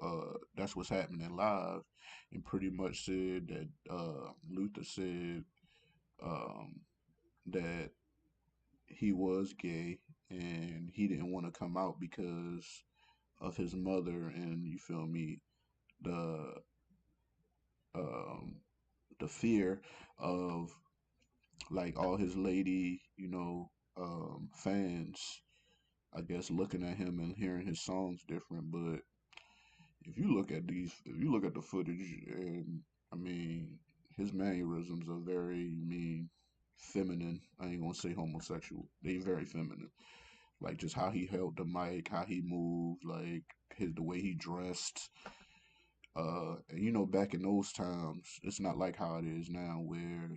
[SPEAKER 1] That's what's happening live, and pretty much said that Luther said um, that he was gay and he didn't want to come out because of his mother, and you feel me, the um, the fear of like all his lady, fans, I guess, looking at him and hearing his songs different. But if you look at the footage, and I mean, his mannerisms are very, feminine. I ain't gonna say homosexual. They very feminine. Like just how he held the mic, how he moved, like the way he dressed. And back in those times, it's not like how it is now, where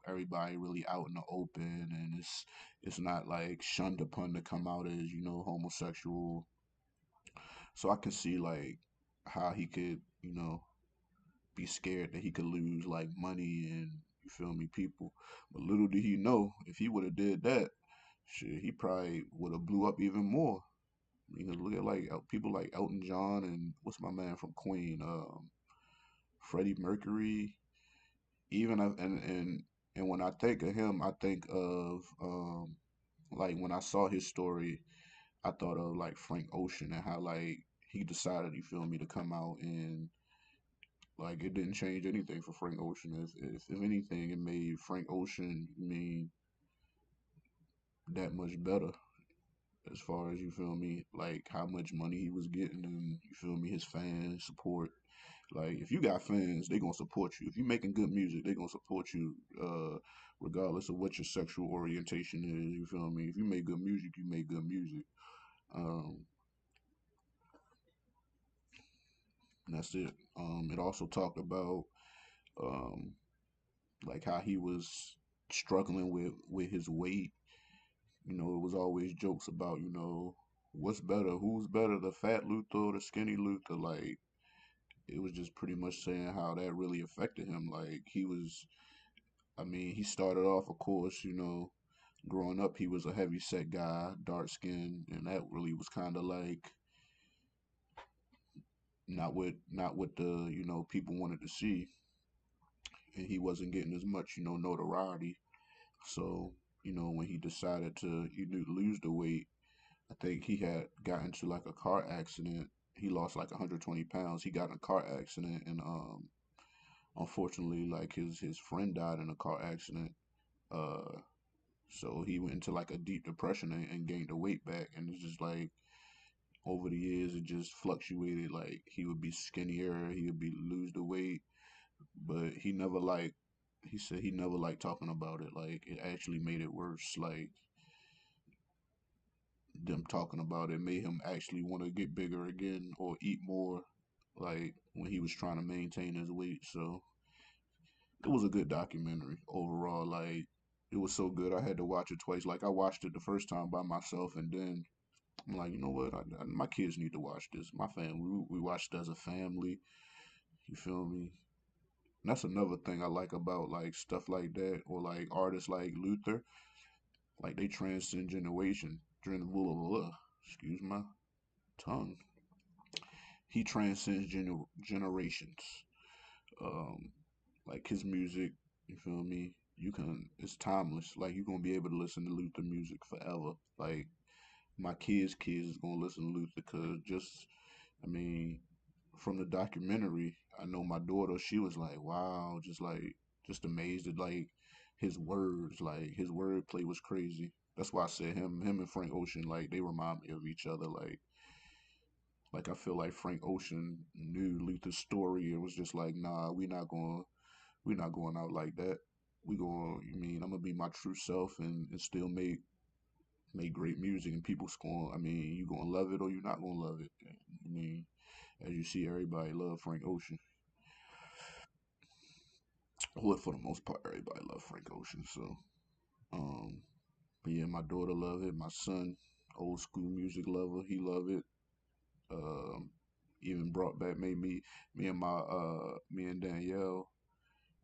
[SPEAKER 1] everybody really out in the open, and it's not like shunned upon to come out as homosexual. So I can see like how he could be scared that he could lose like money and, you feel me, people. But little did he know, if he would have did that, shit, he probably would have blew up even more. Look at like people like Elton John and what's my man from Queen, Freddie Mercury. Even and when I think of him, I think of like when I saw his story, I thought of like Frank Ocean and how like he decided, you feel me, to come out, and like it didn't change anything for Frank Ocean. If anything, it made Frank Ocean that much better as far as, you feel me, like how much money he was getting, and you feel me, his fans support. Like if you got fans, they gonna support you. If you making good music, they gonna support you, regardless of what your sexual orientation is. You feel me? If you make good music, you make good music. Um, and that's it. It also talked about um, like how he was struggling with his weight. You know, it was always jokes about, what's better, who's better, the fat Luther or the skinny Luther. Like it was just pretty much saying how that really affected him. Like I mean, he started off, of course, growing up, he was a heavy set guy, dark skin, and that really was kind of like not what the people wanted to see, and he wasn't getting as much notoriety. So when he decided to lose the weight, I think he had got into like a car accident. He lost like 120 pounds. He got in a car accident, and unfortunately, like his friend died in a car accident. Uh, so he went into like a deep depression and gained the weight back. And it's just like over the years, it just fluctuated. Like he would be skinnier, he would be lose the weight, but he said he never liked talking about it. Like it actually made it worse. Like them talking about it made him actually want to get bigger again or eat more. Like when he was trying to maintain his weight. So it was a good documentary overall. Like it was so good, I had to watch it twice. Like I watched it the first time by myself, and then I'm like, you know what? My kids need to watch this. My family, we watched it as a family. You feel me? And that's another thing I like about like stuff like that, or like artists like Luther. Like they transcend generation. Excuse my tongue. He transcends generations. Um, like his music, you feel me? It's timeless. Like you're gonna be able to listen to Luther music forever. Like my kids is gonna listen to Luther because I mean, from the documentary, I know my daughter, she was like, wow, just amazed at like his words, like his wordplay was crazy. That's why I said him and Frank Ocean, like they remind me of each other. Like I feel like Frank Ocean knew Luther's story and was just like, nah, we're not going out like that. We going, I'm gonna be my true self and still make great music and people's going. I mean, you gonna love it or you're not gonna love it. I mean, as you see, everybody love Frank Ocean. Well, for the most part, everybody love Frank Ocean. So, um, but yeah, my daughter love it. My son, old school music lover, he love it. Um, even brought back made me and Danielle.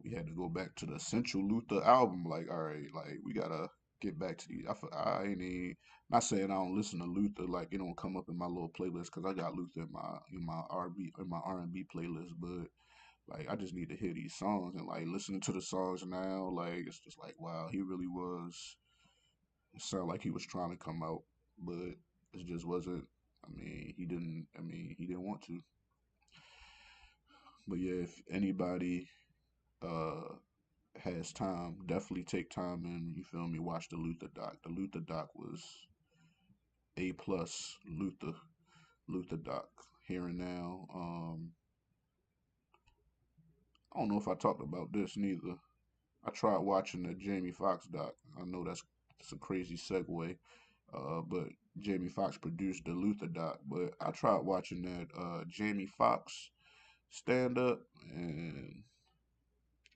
[SPEAKER 1] We had to go back to the Central Luther album. Like, all right, like we gotta get back to these. I ain't even, not saying I don't listen to Luther. Like it don't come up in my little playlist because I got Luther in my R&B playlist. But like I just need to hear these songs and like listening to the songs now. Like it's just like wow, he really was. It sounded like he was trying to come out, but it just wasn't. I mean, he didn't. I mean, he didn't want to. But yeah, if anybody uh has time, definitely take time and you feel me, watch the Luther doc. The Luther doc was A+ Luther doc. Here and now. I don't know if I talked about this neither. I tried watching the Jamie Foxx doc. I know that's a crazy segue. But Jamie Foxx produced the Luther doc. But I tried watching that Jamie Foxx stand up and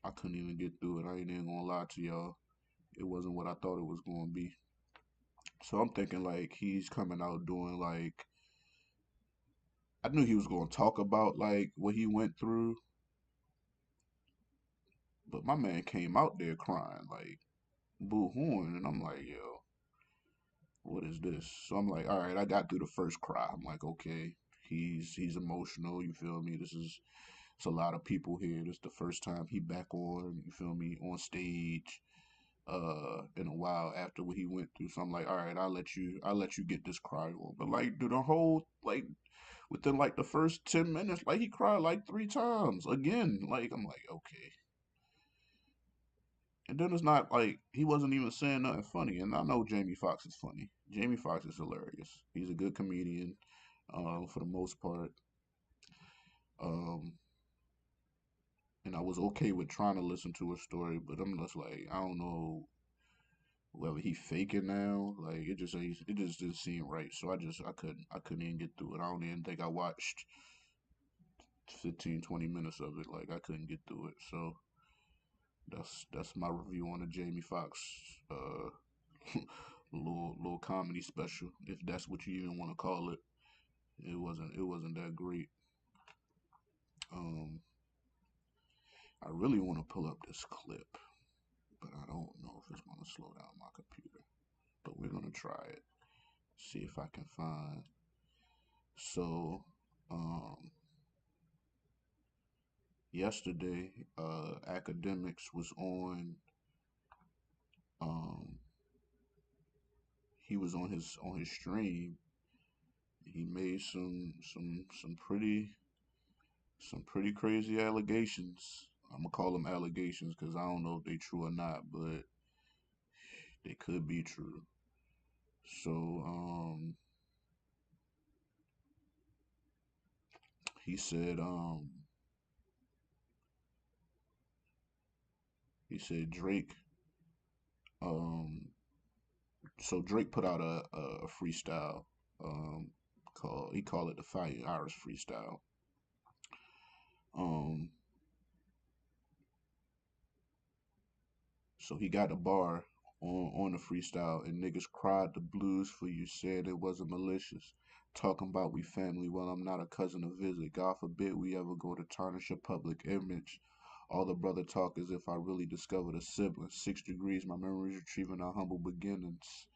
[SPEAKER 1] I couldn't even get through it. I ain't even gonna lie to y'all. It wasn't what I thought it was gonna be. So I'm thinking like he's coming out doing like I knew he was gonna talk about like what he went through, but my man came out there crying like boo hooing, and I'm like, yo, what is this? So I'm like, all right, I got through the first cry. I'm like, okay, he's emotional. You feel me? It's a lot of people here. This is the first time he back on. You feel me? On stage. In a while after what he went through. So I'm like, all right, I'll let you get this cry on. But like do the whole like within like the first 10 minutes, like he cried like 3 times again. Like I'm like, okay. And then it's not like he wasn't even saying nothing funny. And I know Jamie Foxx is funny. Jamie Foxx is hilarious. He's a good comedian, for the most part. Um, and I was okay with trying to listen to a story, but I'm just like, I don't know whether he faking now. Like it just didn't seem right. So I couldn't even get through it. I don't even think I watched 15, 20 minutes of it. Like I couldn't get through it. So that's my review on the Jamie Foxx uh little comedy special, if that's what you even want to call it. It wasn't that great. Um, I really want to pull up this clip, but I don't know if it's going to slow down my computer. But we're going to try it. See if I can find. So, um, yesterday, academics was on. Um, he was on his stream. He made some pretty crazy allegations. I'm gonna call them allegations because I don't know if they true or not, but they could be true. So, he said, he said Drake, um, so Drake put out a freestyle, um, he called it the Fire Iris freestyle. Um, so he got a bar on the freestyle, and niggas cried the blues for you, said it wasn't malicious. Talking about we family, well, I'm not a cousin to visit. God forbid we ever go to tarnish your public image. All the brother talk as if I really discovered a sibling. 6 degrees, my memories retrieving our humble beginnings.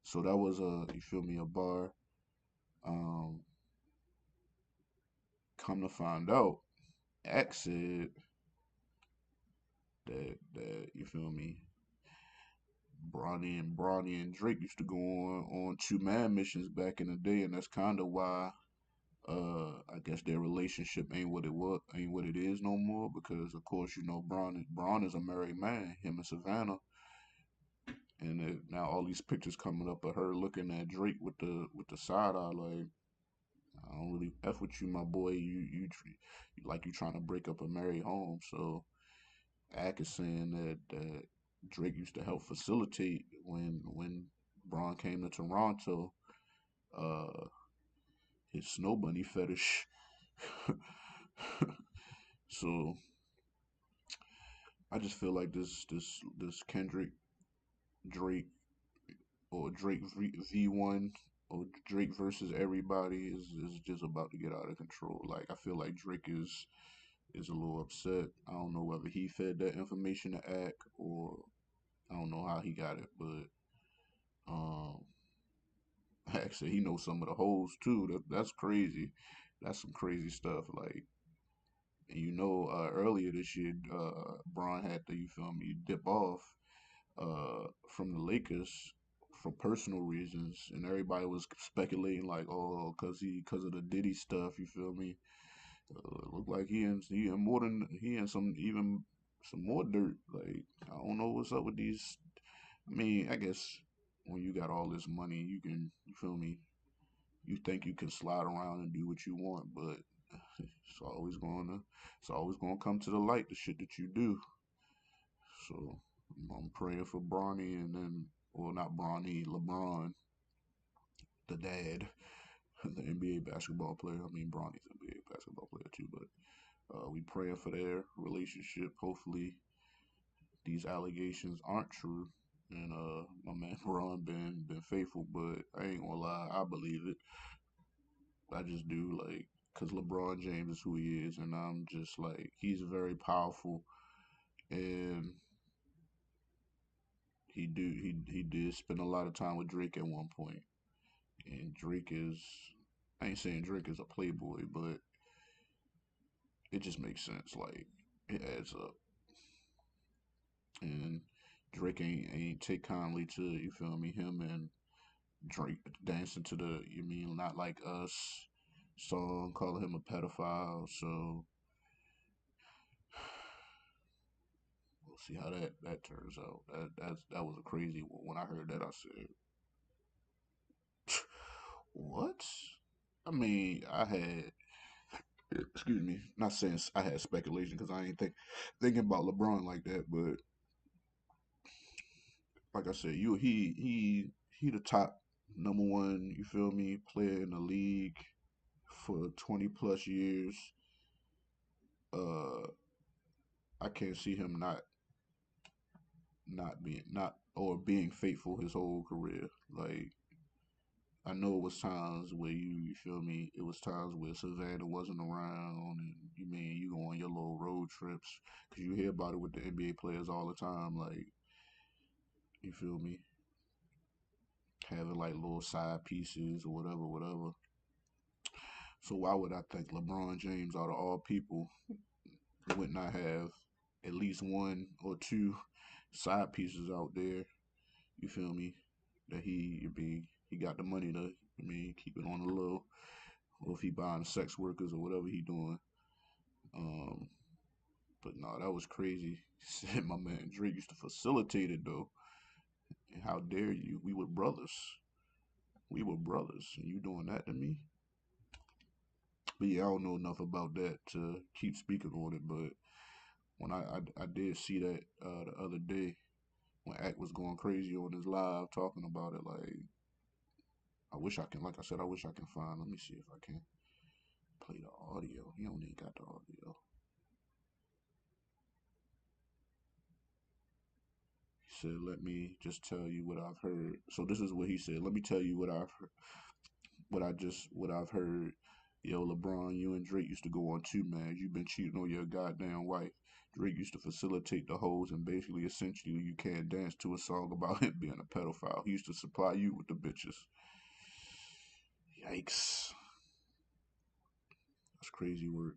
[SPEAKER 1] So that was you feel me, a bar. Um, come to find out, X said that you feel me, Bronny and Drake used to go on 2 Man missions back in the day, and that's kind of why I guess their relationship ain't what it is no more. Because of course you know Braun is a married man, him and Savannah, and now all these pictures coming up of her looking at Drake with the side eye like. I don't really f with you, my boy. Like you trying to break up a married home. So Ack is saying that Drake used to help facilitate when Braun came to Toronto, uh, his snow bunny fetish. So I just feel like this Kendrick Drake or Drake V1 or Drake versus everybody is just about to get out of control. Like I feel like Drake is a little upset. I don't know whether he fed that information to Ack or I don't know how he got it, but um actually, he knows some of the hoes too. That's crazy. That's some crazy stuff. Like, and earlier this year, Braun had to, you feel me, dip off from the Lakers for personal reasons, and everybody was speculating like, oh, cause of the Diddy stuff. You feel me? Looked like he in some even some more dirt. Like, I don't know what's up with these. I mean, I guess when you got all this money, you feel me, you think you can slide around and do what you want, but it's always gonna come to the light the shit that you do. So I'm praying for Bronny and then, well, not Bronny, LeBron, the dad, the NBA basketball player. I mean, Bronny's an NBA basketball player too, but we praying for their relationship. Hopefully, these allegations aren't true. And my man Bron been faithful, but I ain't gonna lie, I believe it. I just do, like, because LeBron James is who he is, and I'm just like, he's very powerful, and he did spend a lot of time with Drake at one point, and Drake is, I ain't saying Drake is a playboy, but it just makes sense, like it adds up, and Drake ain't take kindly to, you feel me, him and Drake dancing to the you mean not like us song, calling him a pedophile, so we'll see how that turns out. That was a crazy one. When I heard that, I said, "What?" I mean, I had excuse me, not saying I had speculation because I ain't thinking about LeBron like that, but like I said, he the top number one, you feel me, player in the league for 20 plus years. Uh, I can't see him not being not or being faithful his whole career. Like I know it was times where you feel me, it was times where Savannah wasn't around, and you mean you go on your little road trips because you hear about it with the NBA players all the time. Like you feel me, having like little side pieces or whatever, whatever. So why would I think LeBron James, out of all people, would not have at least one or two side pieces out there? You feel me? That he got the money to, keep it on the low, or if he buying sex workers or whatever he doing. Um, but no, that was crazy. Said my man Drake used to facilitate it though. And how dare you? We were brothers. We were brothers, and you doing that to me? But yeah, I don't know enough about that to keep speaking on it. But when I did see that the other day when Act was going crazy on his live talking about it, like I wish I can, like I said, I wish I can find. Let me see if I can play the audio. He don't even got the audio. He said, "Let me just tell you what I've heard." So this is what he said. Let me tell you what I've heard. Yo, LeBron, you and Drake used to go on two, man. You've been cheating on your goddamn wife. Drake used to facilitate the hoes and basically, essentially, you can't dance to a song about him being a pedophile. He used to supply you with the bitches. Yikes. That's crazy work.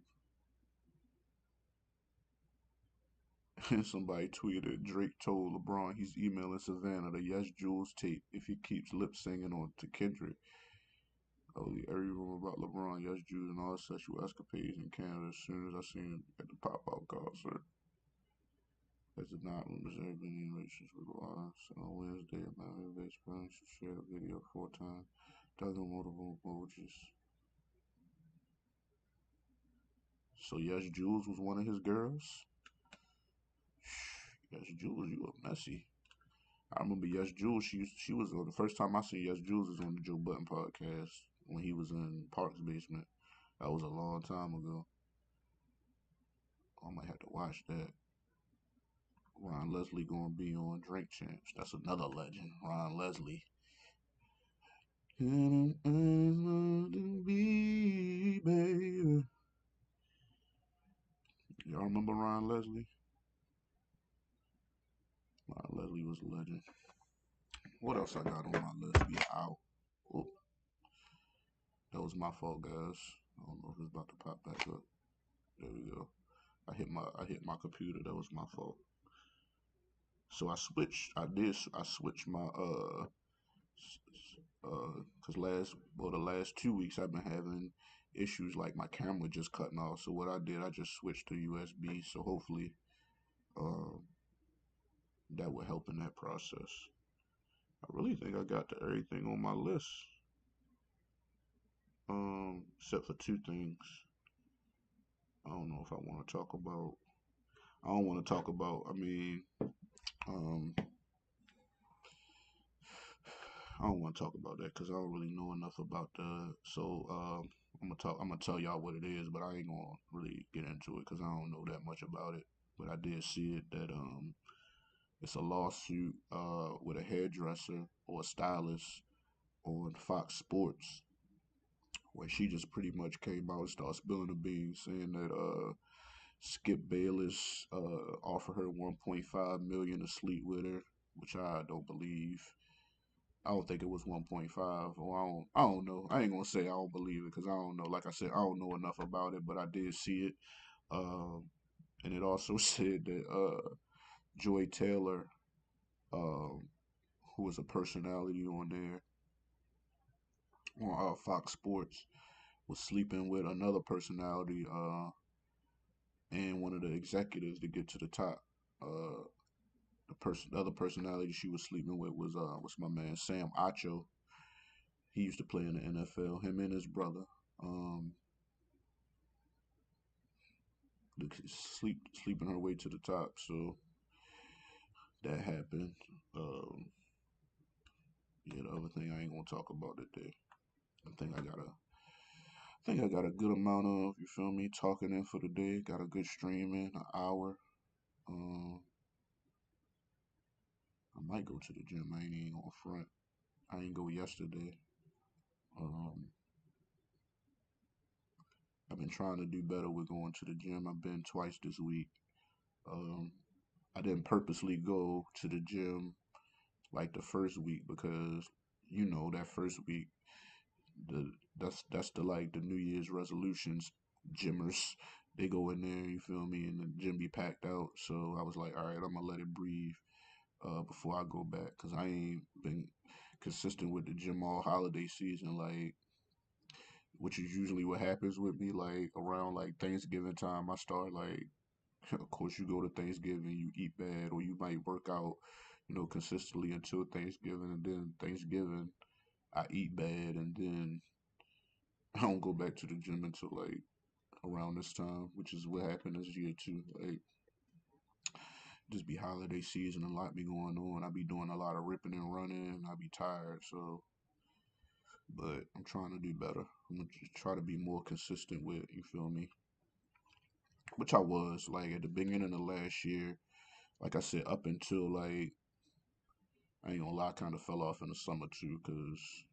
[SPEAKER 1] And somebody tweeted Drake told LeBron he's emailing Savannah the Yes Jules tape if he keeps lip singing on to Kendrick. Oh, yeah, every rumor about LeBron, Yes Jules, and all his sexual escapades in Canada as soon as I seen him at the pop out concert. As did not reserve any relations with Ross. On Wednesday, a Miami-based parents shared a video 4 times, dozens multiple emojis. So Yes Jules was one of his girls? Yes Jules, you a messy. I remember Yes Jules. She was the first time I seen Yes Jules was on the Joe Budden podcast when he was in Park's basement. That was a long time ago. I might have to watch that. Ron Leslie gonna be on Drink Champs. That's another legend. Ron Leslie. Baby. Y'all remember Ron Leslie? Ron Leslie was a legend. What else I got on my list? We out. Oh, that was my fault, guys. I don't know if it's about to pop back up. There we go. I hit my computer. That was my fault. So I switched my cause the last 2 weeks I've been having issues like my camera just cutting off. So what I did, I just switched to USB. So hopefully, um, that will help in that process. I really think I got to everything on my list. Except for two things. I don't know if I want to talk about. I don't want to talk about. Um, I don't want to talk about that because I don't really know enough about the. So I'm gonna talk. I'm gonna tell y'all what it is, but I ain't gonna really get into it because I don't know that much about it. But I did see it that it's a lawsuit with a hairdresser or a stylist on Fox Sports where she just pretty much came out and started spilling the beans, saying that Skip Bayless offered her 1.5 million to sleep with her, which I don't believe. I don't think it was 1.5. Or I don't know. I ain't gonna say I don't believe it because I don't know. Like I said, I don't know enough about it, but I did see it. Um, and it also said that Joy Taylor, um, who was a personality on there on Fox Sports, was sleeping with another personality and one of the executives to get to the top. Uh, the other personality she was sleeping with was my man Sam Acho. He used to play in the NFL. Him and his brother. Um, sleeping her way to the top. So that happened. Yeah, the other thing I ain't gonna talk about today. I think I got a good amount of, you feel me, talking in for the day. Got a good stream in, an hour. Um, I might go to the gym. I ain't even on front. I ain't go yesterday. Um, I've been trying to do better with going to the gym. I've been twice this week. Um, I didn't purposely go to the gym like the first week because that first week the that's the like the New Year's resolutions gymmers. They go in there, you feel me, and the gym be packed out. So I was like, all right, I'm gonna let it breathe before I go back because I ain't been consistent with the gym all holiday season. Like, which is usually what happens with me. Like around like Thanksgiving time, I start like, of course, you go to Thanksgiving, you eat bad, or you might work out, consistently until Thanksgiving, and then Thanksgiving I eat bad, and then I don't go back to the gym until like around this time, which is what happened this year too. Like, just be holiday season, a lot be going on. I be doing a lot of ripping and running. I be tired, so but I'm trying to do better. I'm gonna just try to be more consistent with, you feel me? Which I was like at the beginning of last year. Like I said, up until like I ain't gonna lie, I kind of fell off in the summer too, cause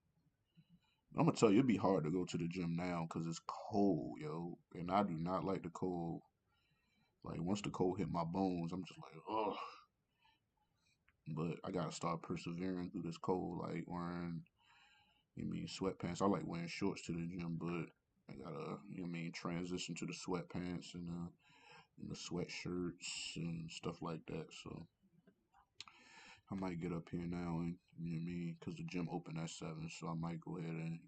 [SPEAKER 1] I'm gonna tell you it'd be hard to go to the gym now, cause it's cold, yo, and I do not like the cold. Like once the cold hit my bones, I'm just like, oh. But I gotta start persevering through this cold, like wearing, sweatpants. I like wearing shorts to the gym, but I gotta, transition to the sweatpants and the sweatshirts and stuff like that. So I might get up here now and, cause the gym open at 7, so I might go ahead and,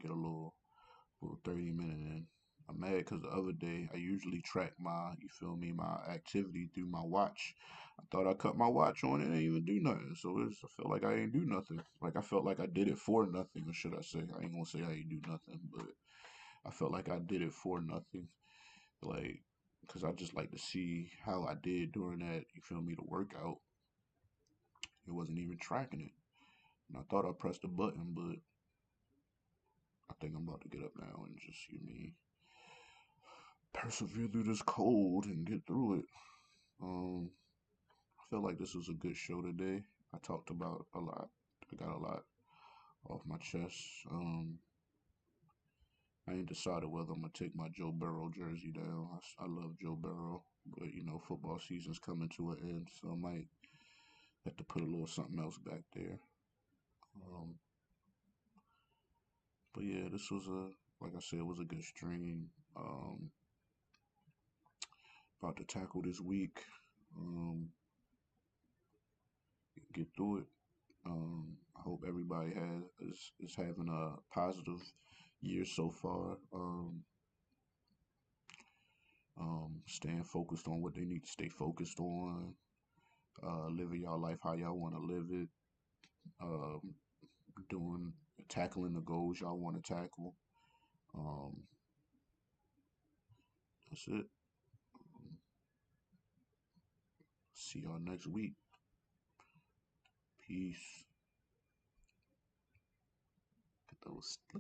[SPEAKER 1] get a little 30-minute in. I'm mad because the other day I usually track my, you feel me, my activity through my watch. I thought I cut my watch on and ain't even do nothing. So I felt like I ain't do nothing. Like I felt like I did it for nothing, or should I say? I ain't gonna say I ain't do nothing, but I felt like I did it for nothing. Like, because I just like to see how I did during that, you feel me, the workout. It wasn't even tracking it. And I thought I pressed the button, but I think I'm about to get up now and just, persevere through this cold and get through it. I feel like this was a good show today. I talked about a lot. I got a lot off my chest. I ain't decided whether I'm gonna take my Joe Burrow jersey down. I love Joe Burrow, but football season's coming to an end, so I might have to put a little something else back there. Um, but yeah, this was like I said, it was a good stream. About to tackle this week. Um, get through it. I hope everybody is having a positive year so far. Staying focused on what they need to stay focused on. Living y'all life how y'all want to live it. Um, doing tackling the goals y'all want to tackle. Um, that's it. See y'all next week. Peace. Look at those. Look